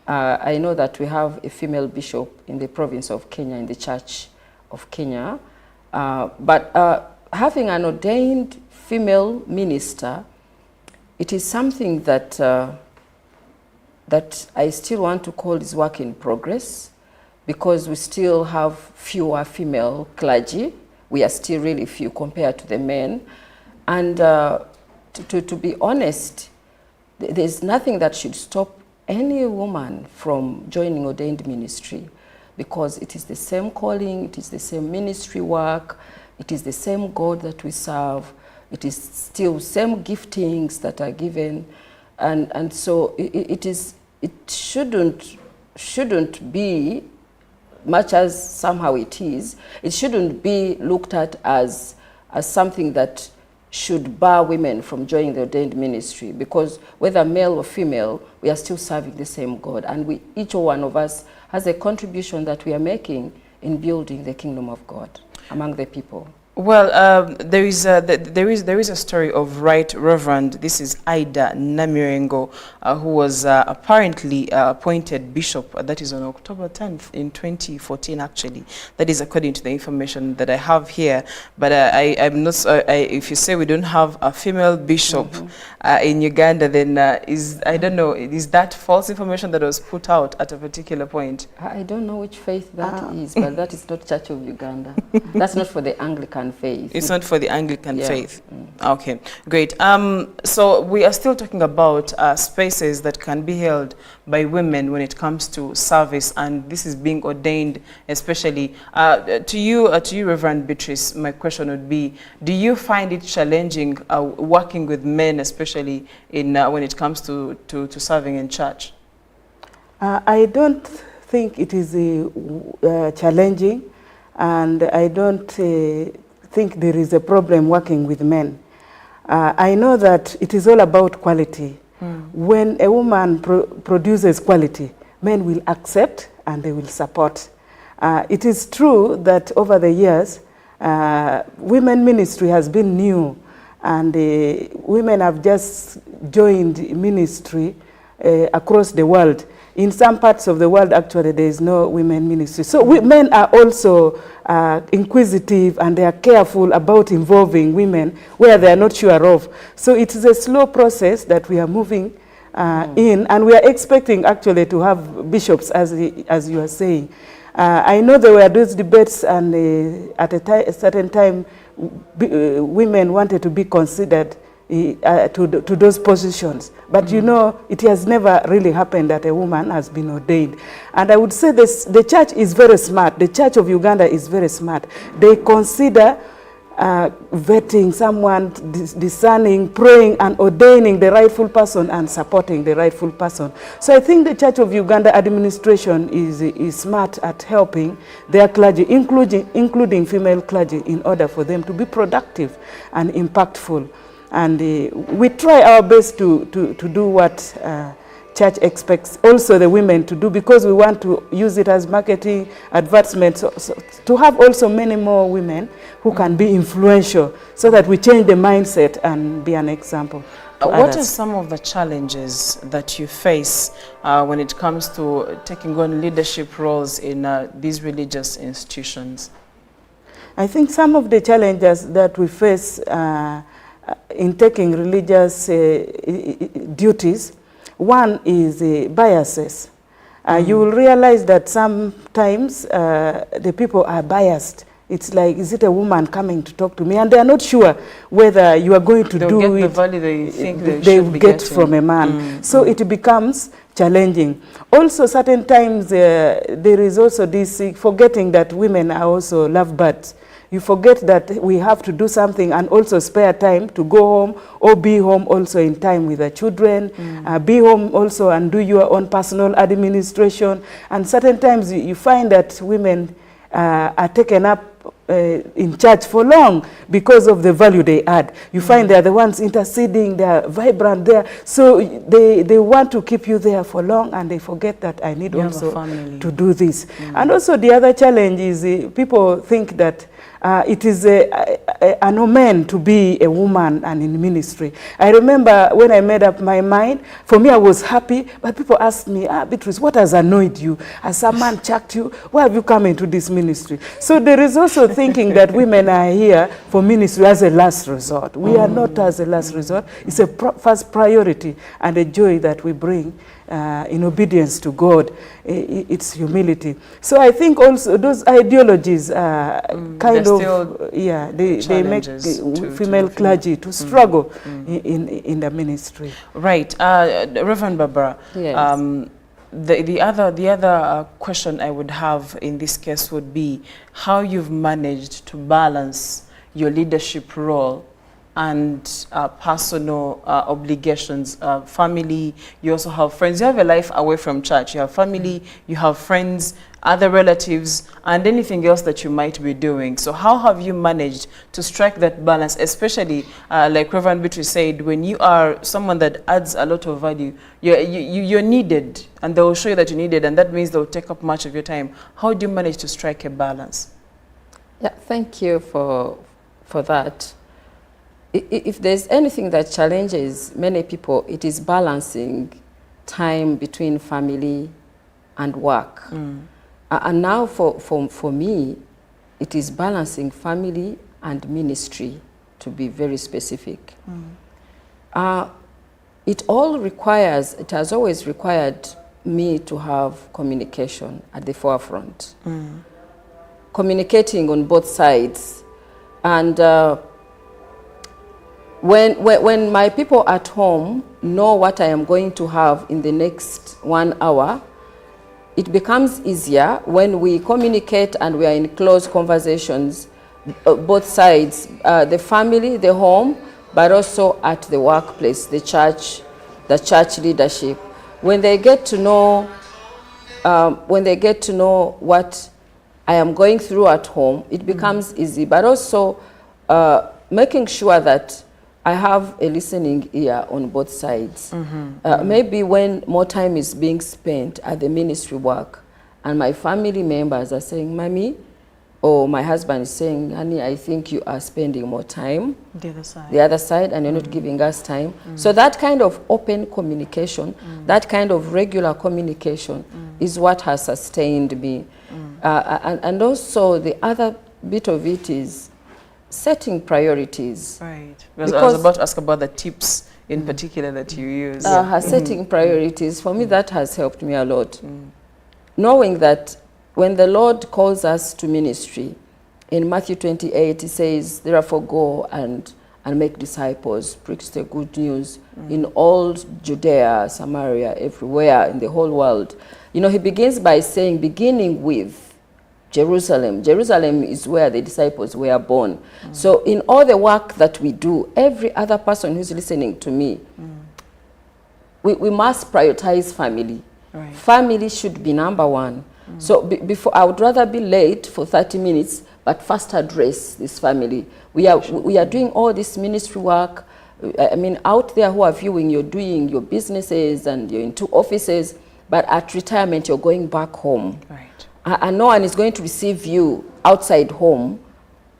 I know that we have a female bishop in the province of Kenya, in the Church of Kenya, but having an ordained female minister, it is something that that I still want to call is work in progress, because we still have fewer female clergy. We are still really few compared to the men, and to be honest, there's nothing that should stop any woman from joining ordained ministry, because it is the same calling, it is the same ministry work, it is the same God that we serve, it is still same giftings that are given, and so it shouldn't be, much as somehow it shouldn't be looked at as something that should bar women from joining the ordained ministry, because whether male or female, we are still serving the same God, and each one of us has a contribution that we are making in building the kingdom of God among the people. Well, there is a story of Right Reverend, this is Ida Namirengo, who was apparently appointed bishop. That is on October 10th in 2014, actually. That is according to the information that I have here. But I'm not. If you say we don't have a female bishop in Uganda, then I don't know. Is that false information that was put out at a particular point? I don't know which faith that is, but that is not Church of Uganda. That's not for the Anglican faith. It's not for the Anglican faith. Okay, great. So we are still talking about spaces that can be held by women when it comes to service, and this is being ordained, especially to you, Reverend Beatrice. My question would be: do you find it challenging working with men, especially in when it comes to serving in church? I don't think it is challenging, and I don't think there is a problem working with men. I know that it is all about quality. When a woman produces quality, men will accept and they will support. It is true that over the years, women ministry has been new, and women have just joined ministry across the world. In some parts of the world, actually, there is no women ministry. So men are also inquisitive, and they are careful about involving women where they are not sure of. So it is a slow process that we are moving in, and we are expecting actually to have bishops, as you are saying. I know there were those debates, and at a certain time, women wanted to be considered to those positions. But you know, it has never really happened that a woman has been ordained. And I would say this, the church is very smart. The Church of Uganda is very smart. They consider vetting someone, discerning, praying and ordaining the rightful person and supporting the rightful person. So I think the Church of Uganda administration is smart at helping their clergy, including female clergy, in order for them to be productive and impactful. And we try our best to do what church expects also the women to do, because we want to use it as marketing, advertisement, so to have also many more women who can be influential, so that we change the mindset and be an example. What are some of the challenges that you face when it comes to taking on leadership roles in these religious institutions? I think some of the challenges that we face in taking religious duties, one is biases. You will realize that sometimes the people are biased. It's like, is it a woman coming to talk to me? And they are not sure whether you are going to do get it. The value they think they get getting from a man. So it becomes challenging. Also, certain times there is also this forgetting that women are also lovebirds. You forget that we have to do something and also spare time to go home or be home also in time with the children, be home also and do your own personal administration. And certain times you find that women are taken up in church for long because of the value they add. You find they are the ones interceding, they are vibrant there. So they want to keep you there for long, and they forget that I need also to do this. And also the other challenge is people think that it is an omen to be a woman and in ministry. I remember when I made up my mind, for me I was happy, but people asked me, Beatrice, what has annoyed you? Has some man chucked you? Why have you come into this ministry? So there is also thinking that women are here for ministry as a last resort. We are not as a last resort. It's a first priority and a joy that we bring in obedience to God. It's humility. So I think also those ideologies kind of, they make female clergy to struggle in the ministry. Right. Reverend Barbara, Yes. The other question I would have in this case would be how you've managed to balance your leadership role and personal obligations, family. You also have friends. You have a life away from church. You have family, you have friends, other relatives, and anything else that you might be doing. So how have you managed to strike that balance, especially like Reverend Beatrice said, when you are someone that adds a lot of value, you're needed, and they will show you that you're needed, and that means they'll take up much of your time. How do you manage to strike a balance? Yeah, thank you for that. If there's anything that challenges many people, it is balancing time between family and work. And now for me, it is balancing family and ministry, to be very specific. It has always required me to have communication at the forefront. Communicating on both sides. And when my people at home know what I am going to have in the next 1 hour, it becomes easier when we communicate and we are in close conversations, both sides, the family, the home, but also at the workplace, the church leadership. When they get to know, what I am going through at home, it becomes easy, but also making sure that I have a listening ear on both sides. Maybe when more time is being spent at the ministry work and my family members are saying, Mommy, or my husband is saying, honey, I think you are spending more time the other side and you're not giving us time. So that kind of open communication, that kind of regular communication is what has sustained me. And also the other bit of it is setting priorities. Right. Because I was about to ask about the tips in particular that you use. Setting priorities, for me, that has helped me a lot. Knowing that when the Lord calls us to ministry, in Matthew 28, he says, therefore go and make disciples, preach the good news in all Judea, Samaria, everywhere in the whole world. You know, he begins by saying, beginning with Jerusalem. Jerusalem is where the disciples were born. So in all the work that we do, every other person who's listening to me, we must prioritize family. Right. Family should be number one. So before, I would rather be late for 30 minutes, but first address this family. We are doing all this ministry work. I mean, out there who are viewing, you're doing your businesses and you're into offices, but at retirement, you're going back home. Right. And no one is going to receive you outside home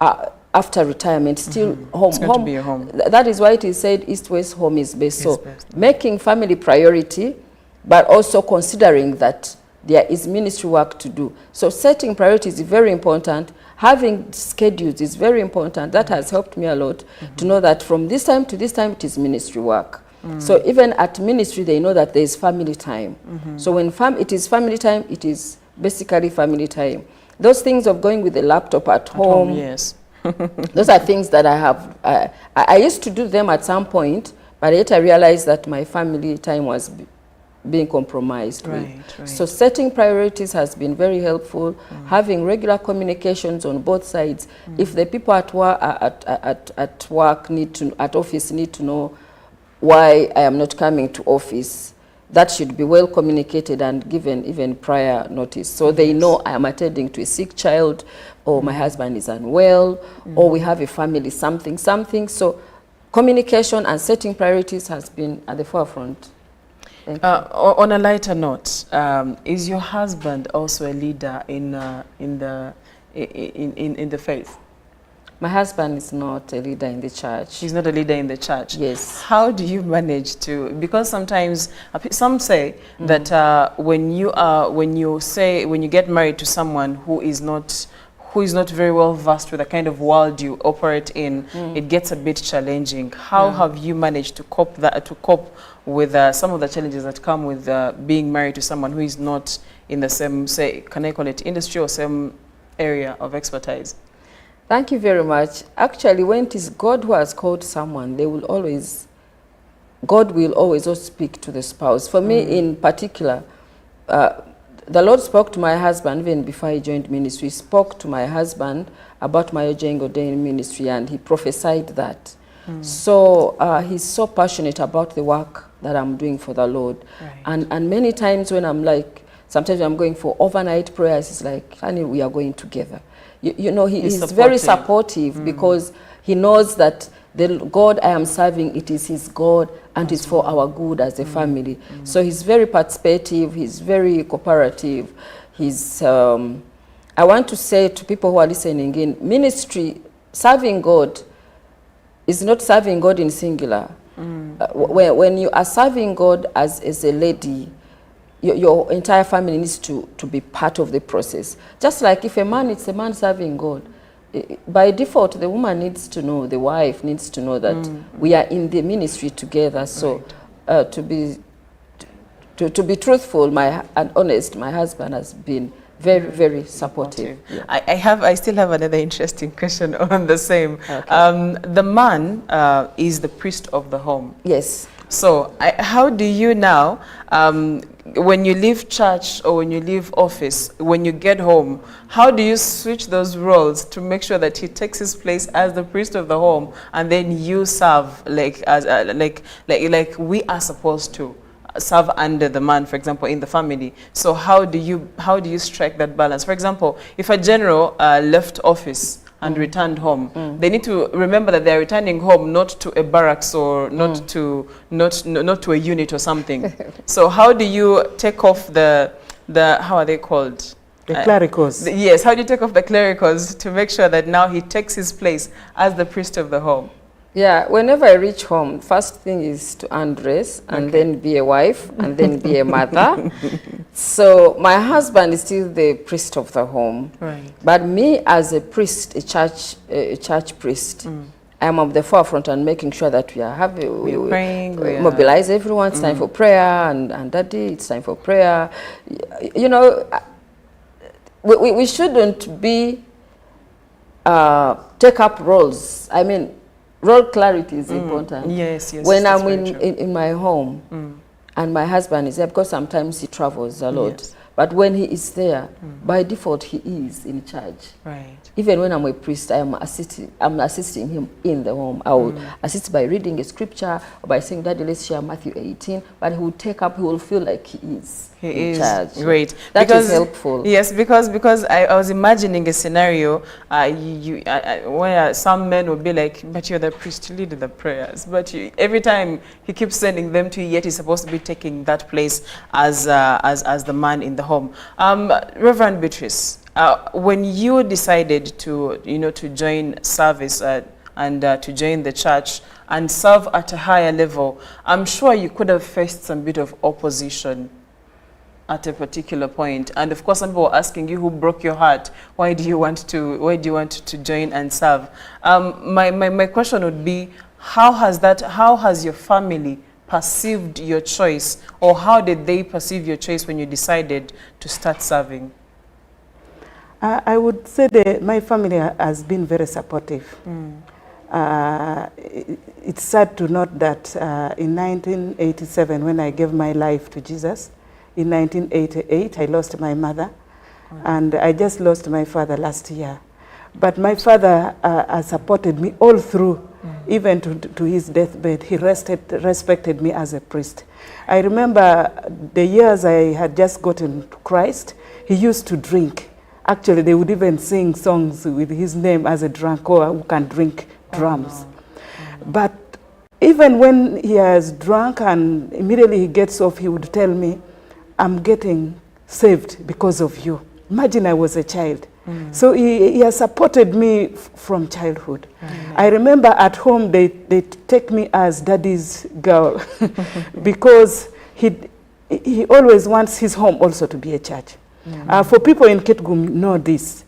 after retirement, still home. It's going to be your home. That is why it is said East-West home is best. Is So best. making family priority, but also considering that there is ministry work to do. So setting priorities is very important. Having schedules is very important. That has helped me a lot to know that from this time to this time it is ministry work. So even at ministry, they know that there is family time. So when it is family time, it is basically family time. Those things of going with the laptop at home, yes. those are things that I have. I used to do them at some point, but yet I realized that my family time was being compromised with. Right. So setting priorities has been very helpful. Having regular communications on both sides. If the people at work, at office need to know why I am not coming to office, that should be well communicated and given even prior notice. So they know I am attending to a sick child, or my husband is unwell, or we have a family something. So communication and setting priorities has been at the forefront. On a lighter note, is your husband also a leader in the faith? My husband is not a leader in the church. He's not a leader in the church. Yes. How do you manage to? Because sometimes some say that when you get married to someone who is not very well versed with the kind of world you operate in, it gets a bit challenging. How have you managed to cope with some of the challenges that come with being married to someone who is not in the same, say, can I call it industry or same area of expertise? Thank you very much. Actually, when it is God who has called someone, God will always also speak to the spouse. For me in particular, the Lord spoke to my husband even before he joined ministry. He spoke to my husband about my ordained ministry, and he prophesied that. So he's so passionate about the work that I'm doing for the Lord. Right. And many times when sometimes I'm going for overnight prayers, it's like, honey, we are going together. You know, he's very supportive because he knows that the God I am serving, it is his God, and it's for our good as a family. So he's very participative, he's very cooperative. I want to say to people who are listening in, ministry, serving God is not serving God in singular. When you are serving God as a lady, your entire family needs to be part of the process. Just like if it's a man serving God, by default, the woman needs to know, the wife needs to know that we are in the ministry together. So to be truthful and honest, my husband has been very, very supportive. Yeah. I still have another interesting question on the same. Okay. The man is the priest of the home. Yes. So how do you now, when you leave church or when you leave office, when you get home, how do you switch those roles to make sure that he takes his place as the priest of the home, and then you serve like we are supposed to serve under the man, for example, in the family? So how do you strike that balance? For example, if a general left office and returned home, they need to remember that they're returning home not to a barracks or not to a unit or something. So how do you take off the how are they called? The clericals. Yes, how do you take off the clericals to make sure that now he takes his place as the priest of the home? Yeah, whenever I reach home, first thing is to undress and then be a wife and then be a mother. So my husband is still the priest of the home. Right. But me as a priest, a church priest, I'm at the forefront and making sure that we praying, we mobilize everyone. It's time for prayer, and daddy, it's time for prayer. You know, we shouldn't be take up roles. I mean, role clarity is important. Yes. When I'm in my home and my husband is there, because sometimes he travels a lot. Yes. But when he is there, by default, he is in charge. Right. Even when I'm a priest, I'm assisting him in the home. I will assist by reading a scripture or by saying, Daddy, let's share Matthew 18. But he will take up, he will feel like he is in charge. Great. That is helpful. Yes, because I was imagining a scenario where some men will be like, but you're the priest, lead the prayers. But every time he keeps sending them to you, yet he's supposed to be taking that place as the man in the home. Reverend Beatrice, when you decided to join service and to join the church and serve at a higher level, I'm sure you could have faced some bit of opposition at a particular point. And of course, some people were asking you, who broke your heart? Why do you want to join and serve? My question would be, how has your family perceived your choice, or how did they perceive your choice when you decided to start serving? I would say that my family has been very supportive. It's sad to note that in 1987, when I gave my life to Jesus, in 1988, I lost my mother, and I just lost my father last year. But my father has supported me all through, even to his deathbed. He respected me as a priest. I remember the years I had just gotten to Christ, he used to drink. Actually, they would even sing songs with his name as a drunkard who can drink drums. But even when he has drunk and immediately he gets off, he would tell me, I'm getting saved because of you. Imagine I was a child. So he has supported me from childhood. I remember at home they take me as daddy's girl because he always wants his home also to be a church. For people in Kitgum know this.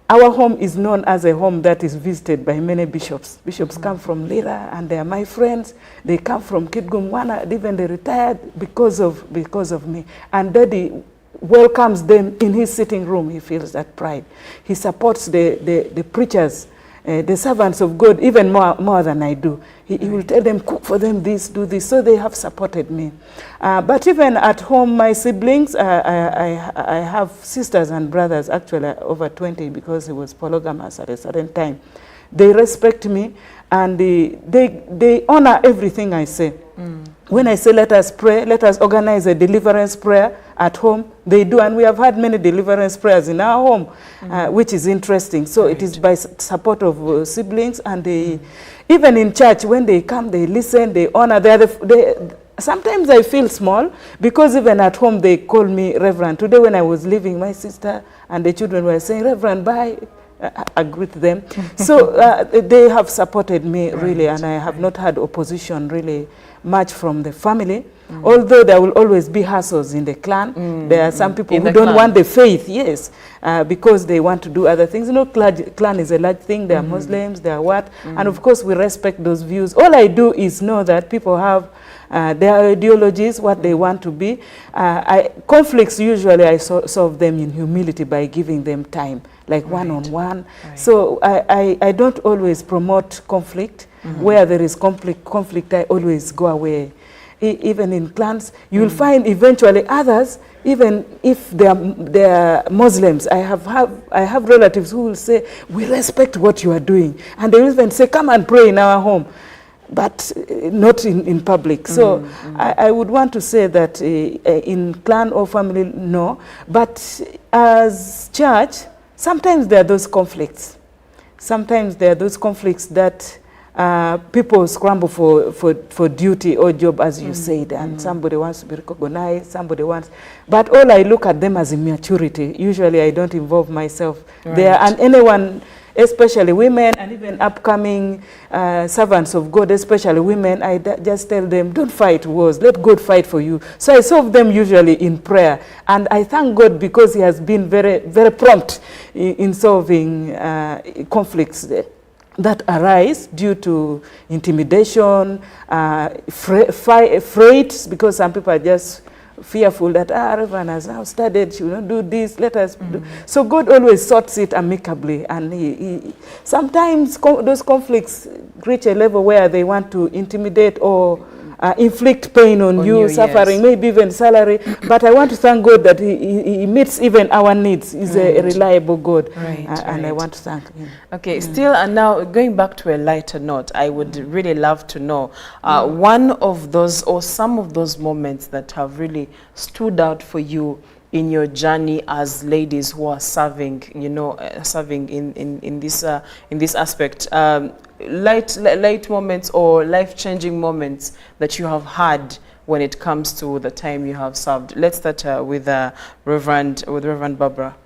Our home is known as a home that is visited by many bishops. Bishops come from Lira, and they are my friends. They come from Kitgum, even they retired because of me. And Daddy welcomes them in his sitting room. He feels that pride. He supports the preachers, the servants of God, even more than I do. He will tell them, cook for them this, do this. So they have supported me. But even at home, my siblings, I have sisters and brothers, actually over 20, because he was polygamous at a certain time. They respect me, and they honor everything I say. When I say let us pray, let us organize a deliverance prayer at home, they do. And we have had many deliverance prayers in our home, which is interesting. So it is by support of siblings, and even in church, when they come, they listen, they honor. Sometimes I feel small, because even at home they call me Reverend. Today when I was leaving, my sister and the children were saying, Reverend, bye. I greet them. So they have supported me really, and I have not had opposition really much from the family. Although there will always be hassles in the clan. There are some people who don't want the faith, yes, because they want to do other things. You know, clan is a large thing. They are Muslims, they are what? And of course we respect those views. All I do is know that people have their ideologies, what they want to be. Conflicts, usually I solve them in humility by giving them time, like one-on-one. So I don't always promote conflict. Where there is conflict, I always go away. Even in clans, you will find eventually others, even if they are Muslims. I have relatives who will say, we respect what you are doing. And they will even say, come and pray in our home, but not in public. So I would want to say that in clan or family, no. But as church, sometimes there are those conflicts. Sometimes there are those conflicts that people scramble for duty or job, as you said, and somebody wants to be recognized, somebody wants. But all I look at them as immaturity. Usually I don't involve myself there. And anyone, especially women, and even upcoming servants of God, especially women, I just tell them, don't fight wars, let God fight for you. So I solve them usually in prayer. And I thank God because he has been very, very prompt in solving conflicts that arise due to intimidation, fright, because some people are just fearful that, Reverend has now started, she will not do this, let us do. So God always sorts it amicably, and sometimes those conflicts reach a level where they want to intimidate or inflict pain on you, suffering, maybe even salary. But I want to thank God that he meets even our needs. He's a reliable God. And I want to thank him. Okay, still, and now going back to a lighter note, I would really love to know one of those or some of those moments that have really stood out for you in your journey as ladies who are serving, you know, serving in this aspect. Light moments or life-changing moments that you have had when it comes to the time you have served. Let's start with Reverend Barbara.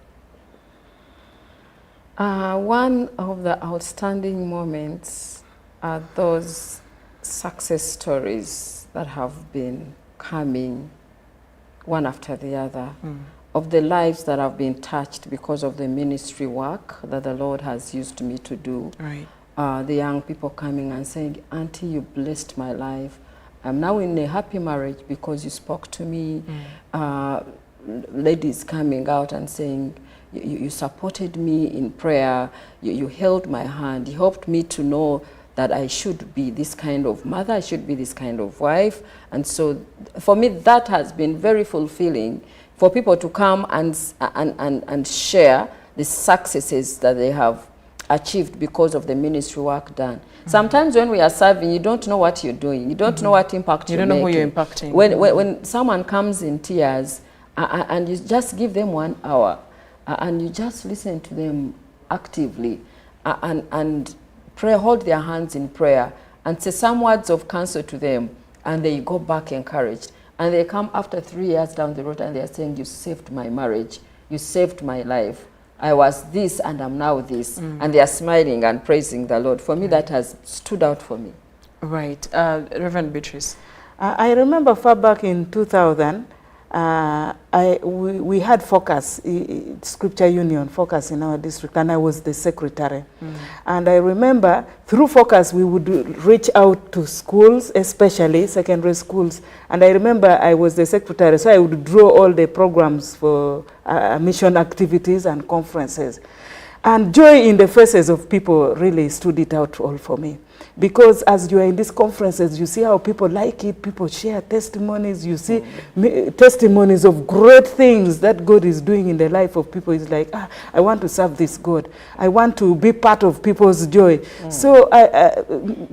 One of the outstanding moments are those success stories that have been coming one after the other, of the lives that have been touched because of the ministry work that the Lord has used me to do. Right. The young people coming and saying, Auntie, you blessed my life. I'm now in a happy marriage because you spoke to me. Ladies coming out and saying, you supported me in prayer, you held my hand, you helped me to know that I should be this kind of mother, I should be this kind of wife. And so for me, that has been very fulfilling for people to come and share the successes that they have achieved because of the ministry work done. Sometimes when we are serving, you don't know what you're doing. You don't know what impact you're making. You don't know who you're impacting. When someone comes in tears and you just give them 1 hour and you just listen to them actively and pray, hold their hands in prayer and say some words of counsel to them, and they go back encouraged. And they come after 3 years down the road and they're saying, you saved my marriage, you saved my life. I was this and I'm now this. And they are smiling and praising the Lord. For me, that has stood out for me. Right. Reverend Beatrice. I remember far back in 2000, we had Focus, Scripture Union, Focus in our district, and I was the secretary. And I remember through Focus, we would reach out to schools, especially secondary schools. And I remember I was the secretary, so I would draw all the programs for mission activities and conferences. And joy in the faces of people really stood it out all for me. Because as you are in these conferences, you see how people like it, people share testimonies, you see testimonies of great things that God is doing in the life of people. It's like, I want to serve this God. I want to be part of people's joy. So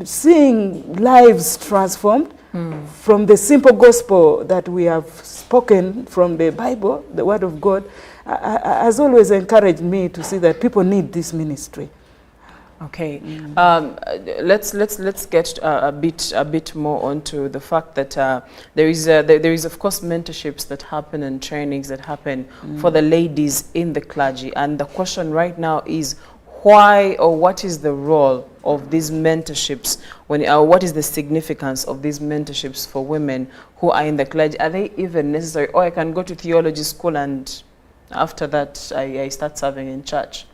seeing lives transformed from the simple gospel that we have spoken from the Bible, the Word of God, has always encouraged me to see that people need this ministry. Okay, let's get a bit more onto the fact that there is of course mentorships that happen and trainings that happen for the ladies in the clergy, and the question right now is why or what is the role of these mentorships when what is the significance of these mentorships for women who are in the clergy? Are they even necessary? Or I can go to theology school and after that I start serving in church?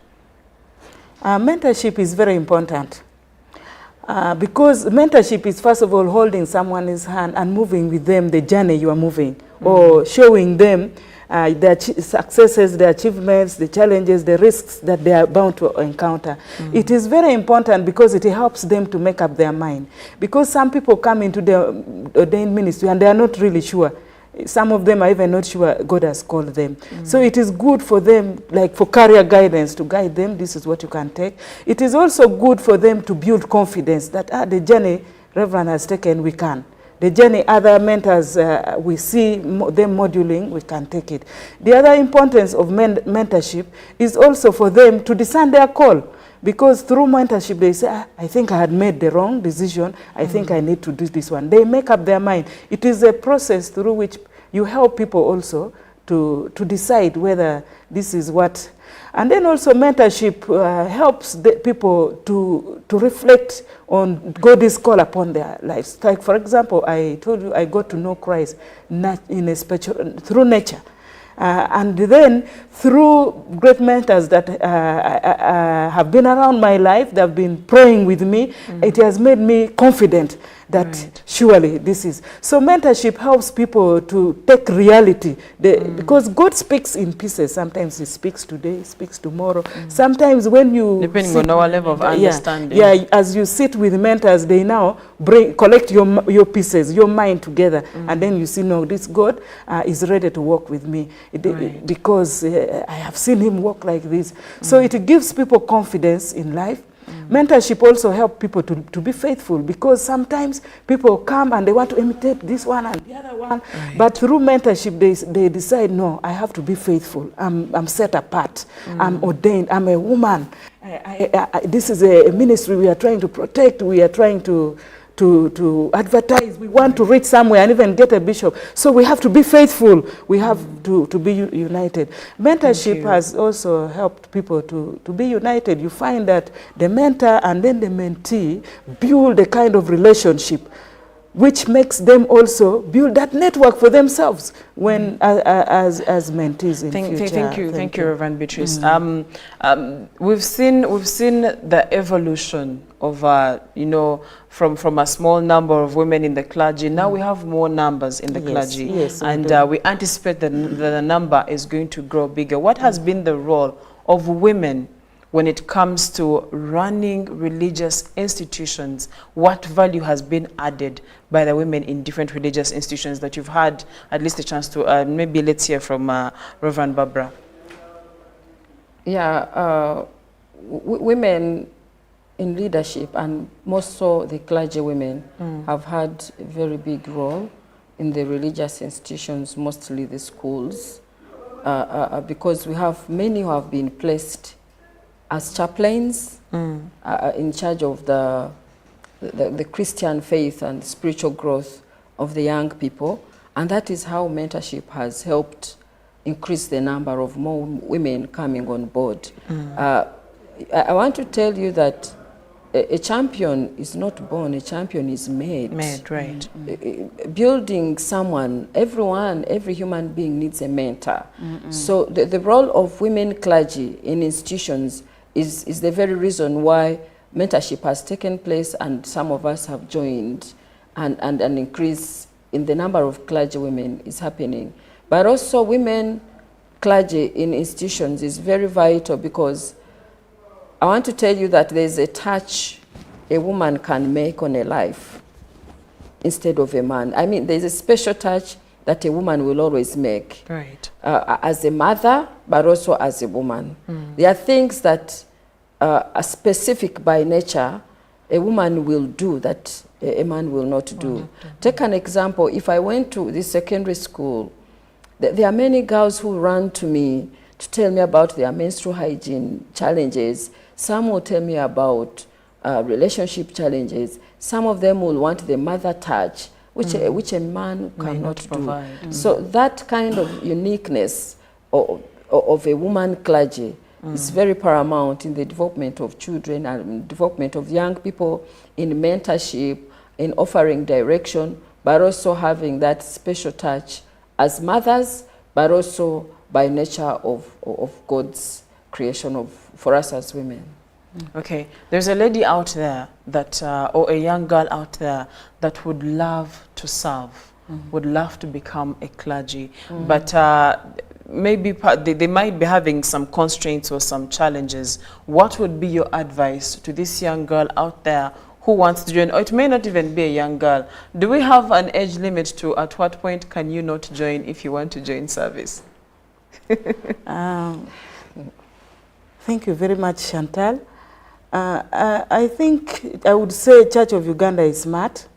Mentorship is very important because mentorship is first of all holding someone's hand and moving with them the journey you are moving, or showing them their successes, their achievements, the challenges, the risks that they are bound to encounter. It is very important because it helps them to make up their mind. Because some people come into the ordained ministry and they are not really sure. Some of them are even not sure God has called them. So it is good for them, like for career guidance, to guide them. This is what you can take. It is also good for them to build confidence that the journey Reverend has taken, we can. The journey other mentors, we see them modeling, we can take it. The other importance of mentorship is also for them to discern their call. Because through mentorship, they say, I think I had made the wrong decision. I think I need to do this one. They make up their mind. It is a process through which you help people also to decide whether this is what. And then also mentorship helps the people to reflect on God's call upon their lives. Like, for example, I told you I got to know Christ in a through nature. And then through great mentors that have been around my life, that have been praying with me, it has made me confident that surely this is. So mentorship helps people to take reality. Because God speaks in pieces. Sometimes he speaks today, he speaks tomorrow. Sometimes when you... Depending on our level of understanding. Yeah, as you sit with mentors, they now collect your pieces, your mind together. And then you see, no, this God is ready to walk with me. Because I have seen him walk like this. So it gives people confidence in life. Mentorship also helps people to be faithful, because sometimes people come and they want to imitate this one and the other one. But through mentorship, they decide, no, I have to be faithful. I'm set apart. I'm ordained. I'm a woman. This is a ministry we are trying to protect. We are trying to advertise. We want to reach somewhere and even get a bishop. So we have to be faithful. We have to be united. Mentorship has also helped people to be united. You find that the mentor and then the mentee build a kind of relationship which makes them also build that network for themselves when as mentees in future. Thank you, Reverend Beatrice. We've seen the evolution of from a small number of women in the clergy. Now we have more numbers in the clergy, and we anticipate that the number is going to grow bigger. What has been the role of women when it comes to running religious institutions? What value has been added by the women in different religious institutions that you've had at least a chance to, maybe let's hear from Reverend Barbara. Yeah, women in leadership, and more so the clergy women, have had a very big role in the religious institutions, mostly the schools, because we have many who have been placed as chaplains in charge of the Christian faith and spiritual growth of the young people. And that is how mentorship has helped increase the number of more women coming on board. I want to tell you that a champion is not born, a champion is made. Building someone, every human being needs a mentor. So the role of women clergy in institutions is the very reason why mentorship has taken place, and some of us have joined, and an increase in the number of clergy women is happening. But also women clergy in institutions is very vital, because I want to tell you that there's a touch a woman can make on a life instead of a man. I mean, there's a special touch that a woman will always make. As a mother, but also as a woman. There are things that are specific by nature a woman will do that a man will not do. Take an example. If I went to the secondary school, there are many girls who run to me to tell me about their menstrual hygiene challenges. Some will tell me about relationship challenges. Some of them will want the mother touch, which a man cannot do. So that kind of uniqueness of a woman clergy is very paramount in the development of children and development of young people, in mentorship, in offering direction, but also having that special touch as mothers, but also by nature of God's creation for us as women. Okay, there's a lady out there that, or a young girl out there that would love to serve, would love to become a clergy, but maybe they might be having some constraints or some challenges. What would be your advice to this young girl out there who wants to join? Or it may not even be a young girl. Do we have an age limit to at what point can you not join if you want to join service? Thank you very much, Chantal. I think I would say Church of Uganda is smart.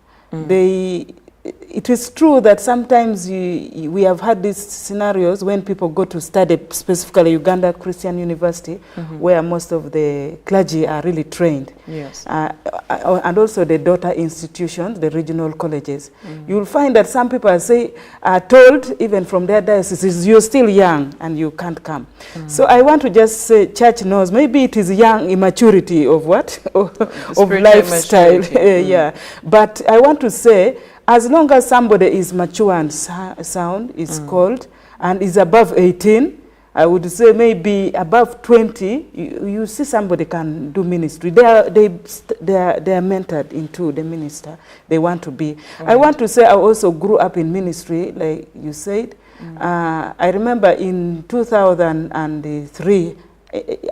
It is true that sometimes we have had these scenarios when people go to study, specifically Uganda Christian University, where most of the clergy are really trained. Yes. And also the daughter institutions, the regional colleges. You will find that some people are told, even from their dioceses, you're still young and you can't come. So I want to just say, church knows, maybe it is young immaturity of what? of lifestyle. Yeah. But I want to say, as long as somebody is mature and sound, is called, and is above 18, I would say maybe above 20, you see somebody can do ministry. They are mentored into the minister they want to be. I want to say I also grew up in ministry, like you said. I remember in 2003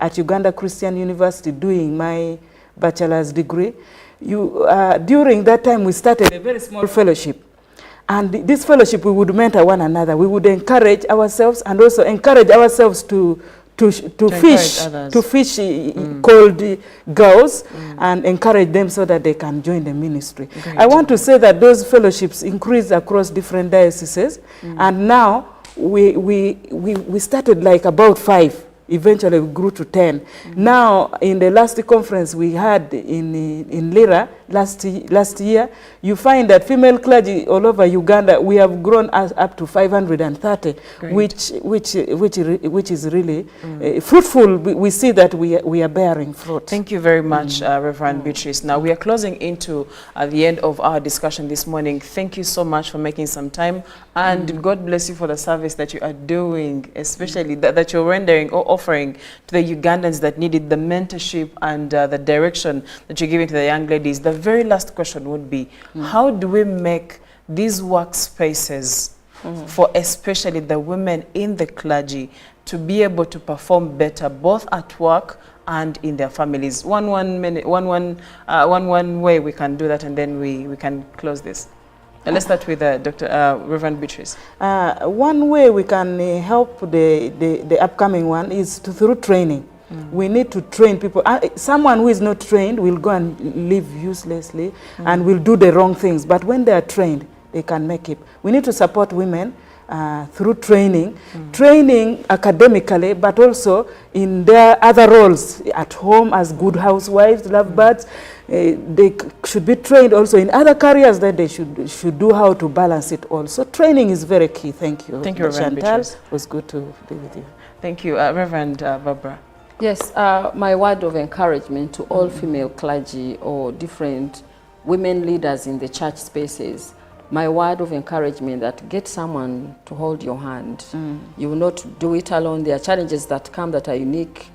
at Uganda Christian University doing my bachelor's degree. During that time, we started a very small fellowship. And this fellowship, we would mentor one another. We would encourage ourselves and also encourage ourselves to fish called girls and encourage them so that they can join the ministry. I want to say that those fellowships increased across different dioceses, and now we started like about 5. Eventually we grew to 10. Now, in the last conference we had in Lira last year, you find that female clergy all over Uganda, we have grown up to 530, which is really fruitful. We see that we are bearing fruit. Thank you very much, Reverend Beatrice. Now, we are closing into the end of our discussion this morning. Thank you so much for making some time, and God bless you for the service that you are doing, especially that you're rendering or offering to the Ugandans that needed the mentorship and the direction that you're giving to the young ladies. The very last question would be, how do we make these workspaces for especially the women in the clergy to be able to perform better both at work and in their families? One way we can do that, and then we can close this. Let's start with Reverend Beatrice. One way we can help the upcoming one is through training. We need to train people. Someone who is not trained will go and live uselessly and will do the wrong things. But when they are trained, they can make it. We need to support women through training, training academically, but also in their other roles at home as good housewives, lovebirds. They should be trained also in other careers that they should do how to balance it all. So training is very key. Thank you. Thank you, Reverend Beatrice. It was good to be with you. Thank you, Reverend Barbara. Yes, my word of encouragement to all female clergy or different women leaders in the church spaces, my word of encouragement that get someone to hold your hand. You will not do it alone. There are challenges that come that are unique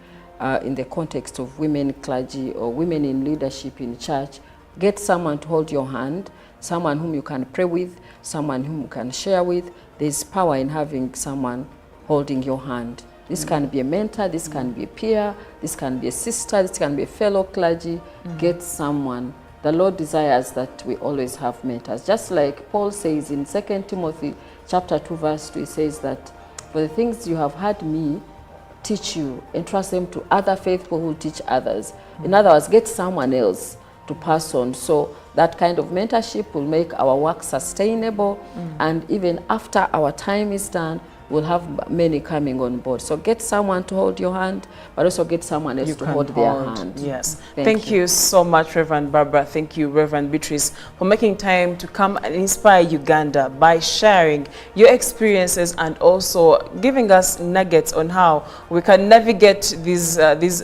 in the context of women clergy or women in leadership in church. Get someone to hold your hand, someone whom you can pray with, someone whom you can share with. There's power in having someone holding your hand. This can be a mentor, this can be a peer, this can be a sister, this can be a fellow clergy. Get someone. The Lord desires that we always have mentors. Just like Paul says in 2 Timothy chapter 2 verse 2, he says that for the things you have heard me teach you, entrust them to other faithful who teach others. In other words, get someone else to pass on. So that kind of mentorship will make our work sustainable, and even after our time is done, we'll have many coming on board. So get someone to hold your hand, but also get someone else to hold their hand. Yes. Thank you so much, Reverend Barbara. Thank you, Reverend Beatrice, for making time to come and inspire Uganda by sharing your experiences and also giving us nuggets on how we can navigate these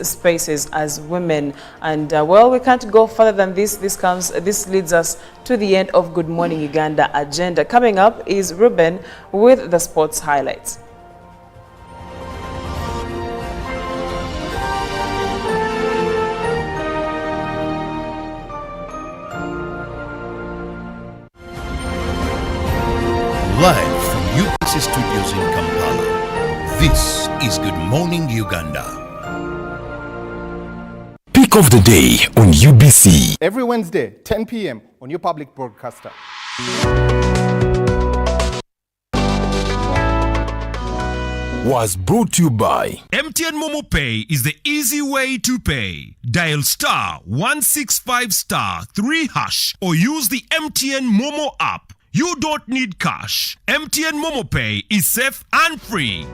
spaces as women. And well, we can't go further than this. This leads us to the end of Good Morning Uganda agenda. Coming up is Ruben with the sports highlights. Live from UBC Studios in Kampala, this is Good Morning Uganda. Pick of the day on UBC. Every Wednesday, 10 p.m. on your public broadcaster. Was brought to you by MTN Momo Pay is the easy way to pay. Dial *165*3# or use the MTN Momo app. You don't need cash. MTN Momo Pay is safe and free.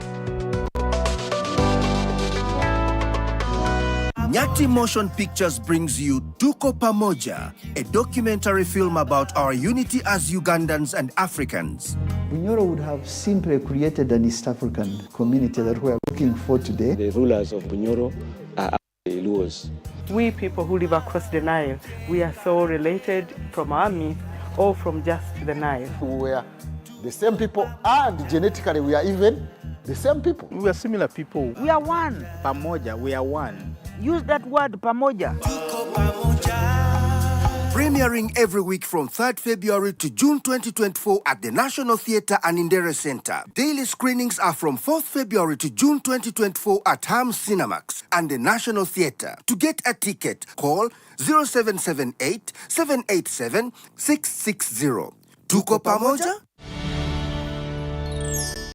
Nyati Motion Pictures brings you Tuko Pamoja, a documentary film about our unity as Ugandans and Africans. Bunyoro would have simply created an East African community that we are looking for today. The rulers of Bunyoro are actually Luos. We people who live across the Nile, we are so related from our myth or from just the Nile. We are the same people, and genetically we are even the same people. We are similar people. We are one. Pamoja, we are one. Use that word, pamoja. Premiering every week from 3rd February to June 2024 at the National Theatre and Indere Center. Daily screenings are from 4th February to June 2024 at Hams Cinemax and the National Theatre. To get a ticket, call 0778 787 660. Tuko pamoja,